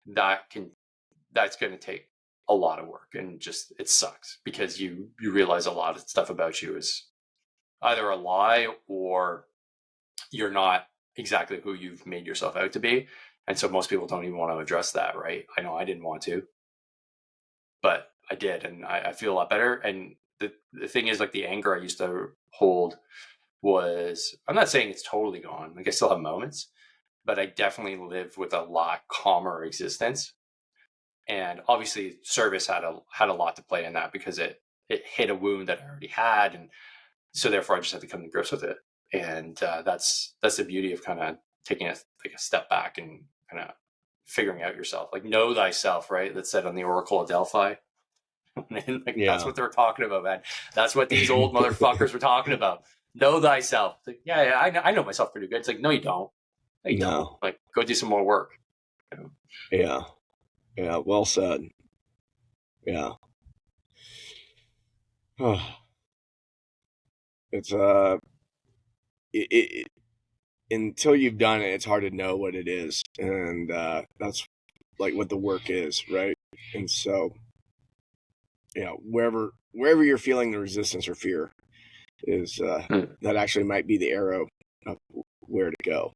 that's going to take a lot of work, and just it sucks because you realize a lot of stuff about you is either a lie or you're not exactly who you've made yourself out to be. And so most people don't even want to address that, right? I know I didn't want to, but I did, and I feel a lot better. And the thing is, like, the anger I used to hold was, I'm not saying it's totally gone, like I still have moments, but I definitely live with a lot calmer existence. And obviously service had a lot to play in that because it hit a wound that I already had, and so therefore I just had to come to grips with it. And that's the beauty of kind of taking a step back and kind of figuring out yourself, like know thyself, right? That's said on the Oracle of Delphi. And like, that's what they're talking about, man. That's what these old motherfuckers were talking about. Know thyself. It's like, yeah, I know myself pretty good. It's like, no, you don't. No, you don't. Like, go do some more work. You know? Yeah. Well said. Yeah. It's until you've done it, it's hard to know what it is, and that's like what the work is, right? And so, yeah, wherever you're feeling the resistance or fear is, that actually might be the arrow of where to go.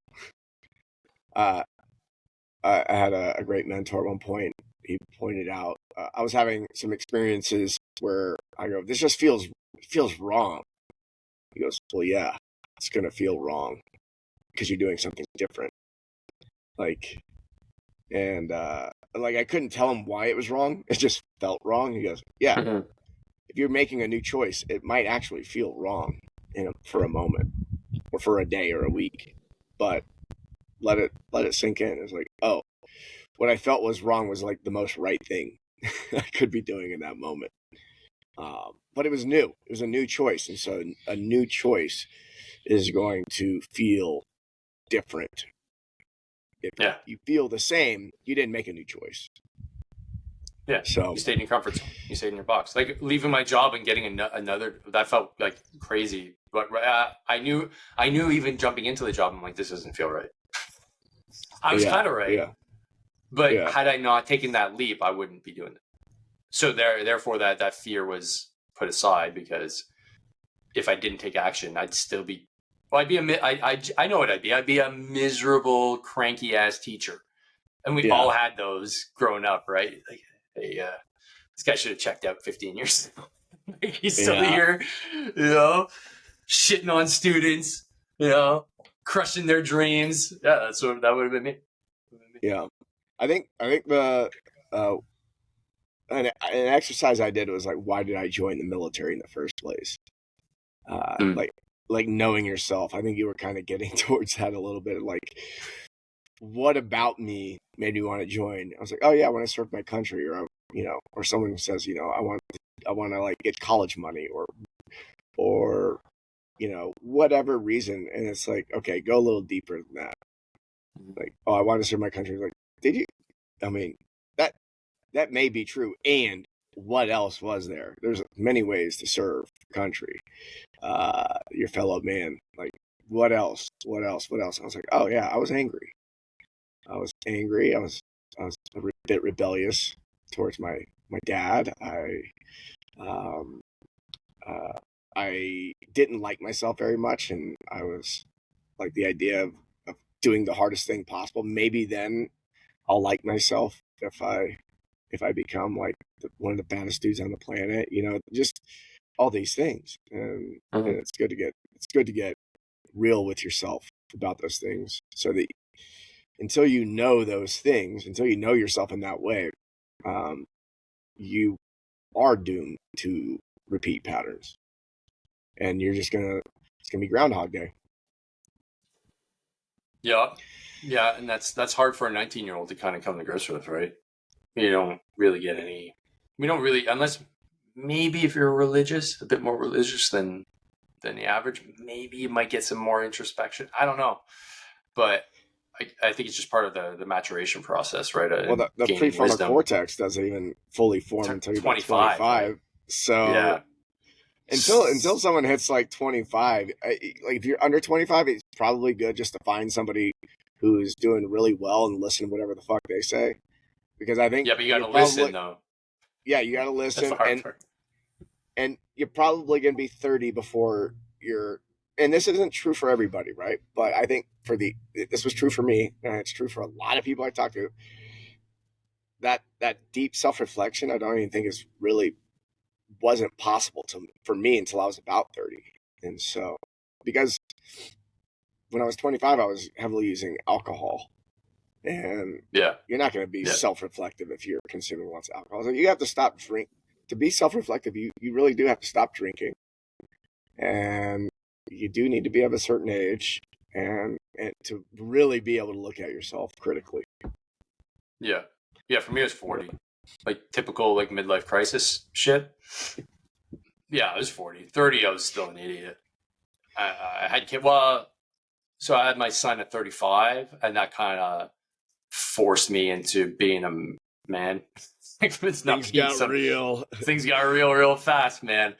I had a great mentor at one point. He pointed out I was having some experiences where I go, this just feels wrong. He goes, well, yeah, it's gonna feel wrong because you're doing something different. Like, and like I couldn't tell him why it was wrong. It just felt wrong. He goes, yeah, if you're making a new choice, it might actually feel wrong for a moment or for a day or a week, but let it sink in. It's like, oh, what I felt was wrong was like the most right thing I could be doing in that moment. But it was new. It was a new choice. And so a new choice is going to feel different. if Yeah. you feel the same, you didn't make a new choice. Yeah. So you stayed in your comfort zone. You stayed in your box. Like leaving my job and getting another, that felt like crazy. But I knew even jumping into the job, I'm like, this doesn't feel right. I was kind of right. Yeah. But Yeah. had I not taken that leap, I wouldn't be doing it. So therefore that fear was put aside, because if I didn't take action, I'd still be, well, I know what I'd be. I'd be a miserable, cranky ass teacher. And we all had those growing up, right? Like, hey, this guy should have checked out 15 years ago. Like, he's still here, shitting on students, crushing their dreams. Yeah, that would have been me. Yeah. I think the an exercise I did was like, why did I join the military in the first place? Like knowing yourself. I think you were kind of getting towards that a little bit. Like, what about me made me want to join? I was like, oh yeah, I want to serve my country, or or someone says, I want to like get college money, or whatever reason, and it's like, okay, go a little deeper than that. Like, oh, I want to serve my country. Like, did you? I mean, that may be true. And what else was there? There's many ways to serve your country, your fellow man. Like, what else? What else? What else? I was like, oh yeah, I was angry. I was a bit rebellious towards my dad. I didn't like myself very much, and I was like, the idea of doing the hardest thing possible. Maybe then I'll like myself if I become like one of the baddest dudes on the planet. Just all these things, and it's good to get real with yourself about those things, so that until you know those things, until you know yourself in that way, you are doomed to repeat patterns, and it's gonna be Groundhog Day. Yeah, and that's hard for a 19-year-old to kind of come to grips with, right? You don't really get any. We don't really, unless maybe if you're religious, a bit more religious than the average, maybe you might get some more introspection. I don't know, but I think it's just part of the maturation process, right? Well, the prefrontal cortex doesn't even fully form until you're 25. Right? So until someone hits like 25, like if you're under 25, it's probably good just to find somebody who's doing really well and listen to whatever the fuck they say. Because I think, but you got to listen though. Yeah, you got to listen, that's the hard part. And you're probably going to be 30 before you're. And this isn't true for everybody, right? But I think this was true for me, and it's true for a lot of people I talk to. That deep self-reflection, I don't even think wasn't possible for me until I was about 30. And so, because when I was 25, I was heavily using alcohol. And you're not going to be self-reflective if you're consuming lots of alcohol. So you have to stop drinking. To be self-reflective, you really do have to stop drinking. And you do need to be of a certain age and to really be able to look at yourself critically. Yeah. For me, it was 40. Like typical like midlife crisis shit. Yeah, I was 40. 30, I was still an idiot. I had kids. Well, so I had my son at 35, and that kind of forced me into being a man. Things got real. Things got real fast, man.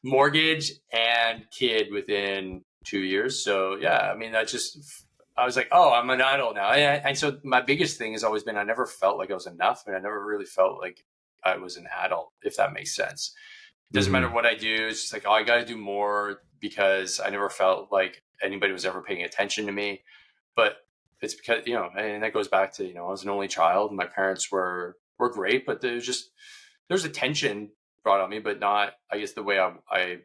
Mortgage and kid within 2 years. So yeah, I mean, I was like, oh, I'm an adult now. And so my biggest thing has always been, I never felt like I was enough, and I never really felt like I was an adult, if that makes sense. It doesn't matter what I do. It's just like, oh, I got to do more, because I never felt like anybody was ever paying attention to me. But it's because, and that goes back to, I was an only child. My parents were great, but there's attention brought on me, but not, I guess, the way I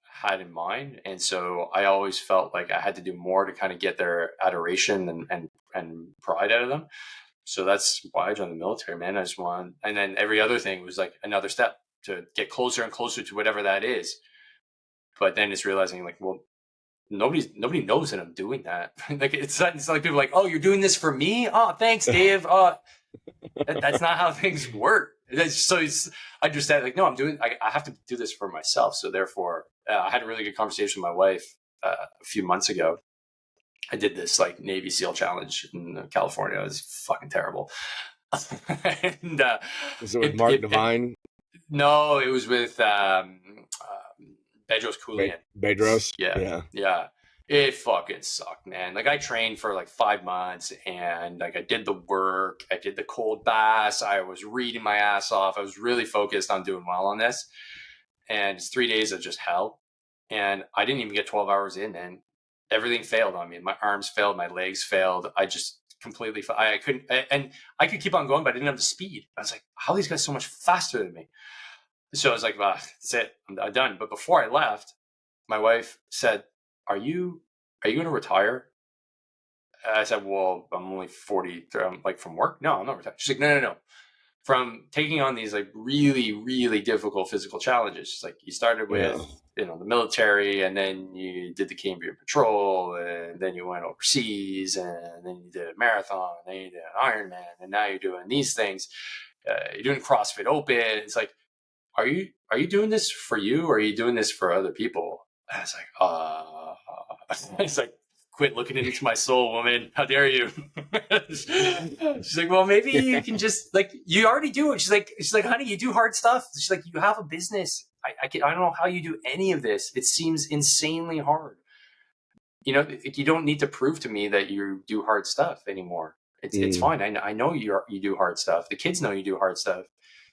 had in mind. And so I always felt like I had to do more to kind of get their adoration and pride out of them. So that's why I joined the military, man. I just want, and then every other thing was like another step to get closer and closer to whatever that is. But then it's realizing like, well, nobody knows that I'm doing that. Like it's not like people are like, oh, you're doing this for me? Oh, thanks, Dave. That's not how things work. So I understand, like, no, I have to do this for myself. So therefore, I had a really good conversation with my wife a few months ago, I did this like Navy SEAL challenge in California. It was fucking terrible. And Was it with Mark Devine? No, it was with Bedros Keuilian. Bedros? Yeah. It fucking sucked, man. Like I trained for like 5 months and like I did the work. I did the cold baths. I was reading my ass off. I was really focused on doing well on this. And it's 3 days of just hell. And I didn't even get 12 hours in, and everything failed on me. My arms failed. My legs failed. I just completely, I couldn't, and I could keep on going, but I didn't have the speed. I was like, how are these guys so much faster than me? So I was like, that's it. I'm done. But before I left, my wife said, are you going to retire? I said, well, I'm only 40. I'm like, from work? No, I'm not retired. She's like, no. From taking on these like really, really difficult physical challenges. She's like, you started with, the military, and then you did the Cambrian Patrol, and then you went overseas, and then you did a marathon, and then you did an Ironman, and now you're doing these things. You're doing CrossFit Open. It's like, are you doing this for you, or are you doing this for other people? And I was like, it's like, quit looking into my soul, woman. How dare you? She's like, well, maybe you can just like, you already do it. She's like, honey, you do hard stuff. She's like, you have a business. I don't know how you do any of this. It seems insanely hard. You don't need to prove to me that you do hard stuff anymore. It's fine. I know you do hard stuff. The kids know you do hard stuff.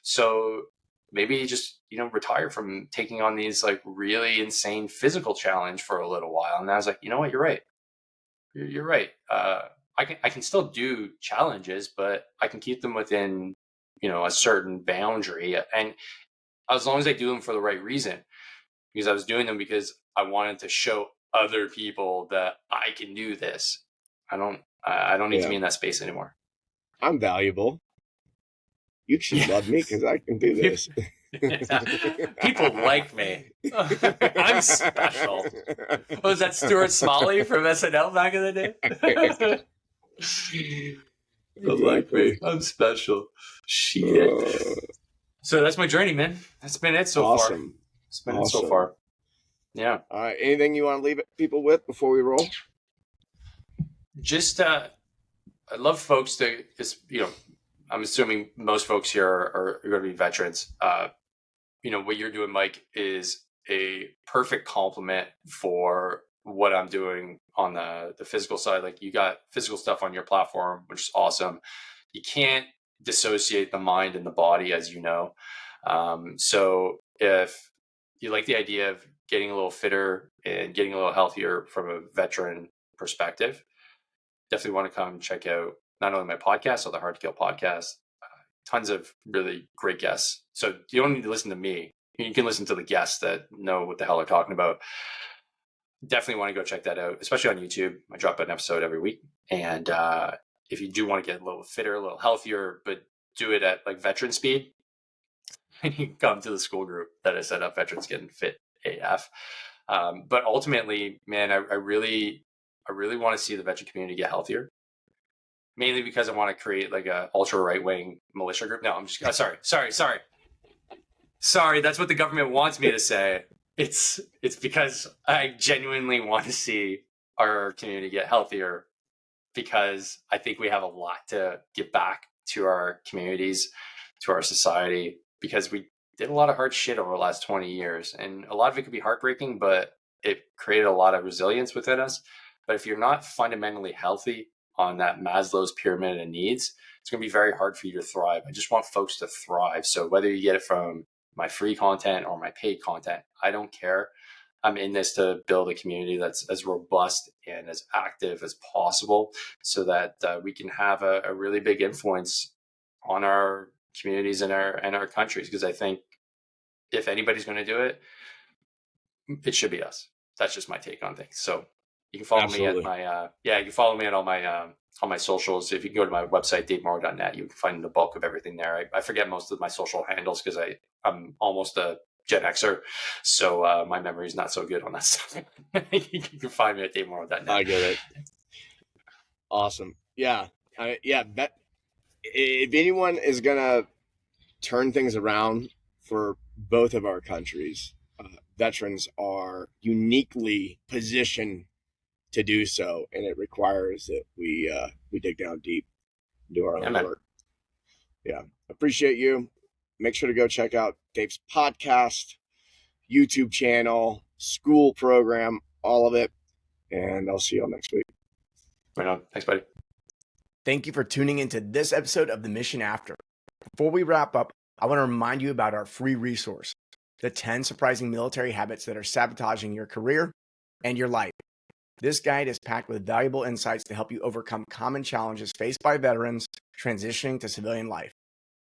So maybe you just, retire from taking on these like really insane physical challenge for a little while. And I was like, you know what? You're right. You're right. I can still do challenges, but I can keep them within, a certain boundary. And as long as I do them for the right reason, because I was doing them because I wanted to show other people that I can do this. I don't need to be in that space anymore. I'm valuable. You should love me because I can do this. People like me. I'm special. Was that Stuart Smalley from SNL back in the day? People like me. I'm special. Shit. So that's my journey, man. That's been it so far. It's been it so far. Yeah. All right. Anything you want to leave people with before we roll? Just, I'd love folks to just, I'm assuming most folks here are going to be veterans. What you're doing, Mike, is a perfect complement for what I'm doing on the physical side. Like, you got physical stuff on your platform, which is awesome. You can't dissociate the mind and the body, as you know. So if you like the idea of getting a little fitter and getting a little healthier from a veteran perspective, definitely want to come check out not only my podcast, or the Hard to Kill podcast. Tons of really great guests. So you don't need to listen to me. You can listen to the guests that know what the hell they're talking about. Definitely want to go check that out, especially on YouTube. I drop an episode every week. And if you do want to get a little fitter, a little healthier, but do it at like veteran speed, you can come to the school group that I set up, Veterans Getting Fit AF. But ultimately, man, I really want to see the veteran community get healthier. Mainly because I want to create like a ultra right wing militia group. No, I'm just sorry. That's what the government wants me to say. It's because I genuinely want to see our community get healthier, because I think we have a lot to give back to our communities, to our society, because we did a lot of hard shit over the last 20 years. And a lot of it could be heartbreaking, but it created a lot of resilience within us. But if you're not fundamentally healthy on that Maslow's pyramid of needs, it's going to be very hard for you to thrive. I just want folks to thrive. So whether you get it from my free content or my paid content, I don't care. I'm in this to build a community that's as robust and as active as possible, so that we can have a really big influence on our communities and our countries. Because I think if anybody's going to do it, it should be us. That's just my take on things. So you can follow me at my you can follow me at all my socials. If you can go to my website, davemorrow.net, you can find the bulk of everything there. I forget most of my social handles because I'm almost a Gen Xer, so my memory is not so good on that stuff. You can find me at davemorrow.net. I get it. Awesome. Yeah. If anyone is gonna turn things around for both of our countries, veterans are uniquely positioned to do so, and it requires that we dig down deep, do our own work. Yeah, appreciate you. Make sure to go check out Dave's podcast, YouTube channel, school program, all of it, and I'll see you all next week. Right on. Thanks, buddy. Thank you for tuning into this episode of The Mission After. Before we wrap up, I want to remind you about our free resource, the 10 surprising military habits that are sabotaging your career and your life. This guide is packed with valuable insights to help you overcome common challenges faced by veterans transitioning to civilian life.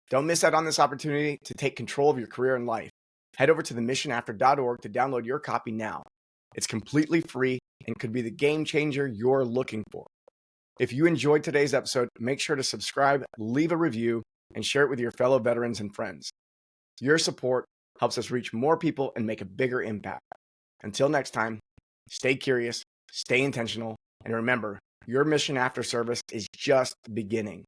Don't miss out on this opportunity to take control of your career and life. Head over to themissionafter.org to download your copy now. It's completely free and could be the game changer you're looking for. If you enjoyed today's episode, make sure to subscribe, leave a review, and share it with your fellow veterans and friends. Your support helps us reach more people and make a bigger impact. Until next time, stay curious, stay intentional, and remember, your mission after service is just beginning.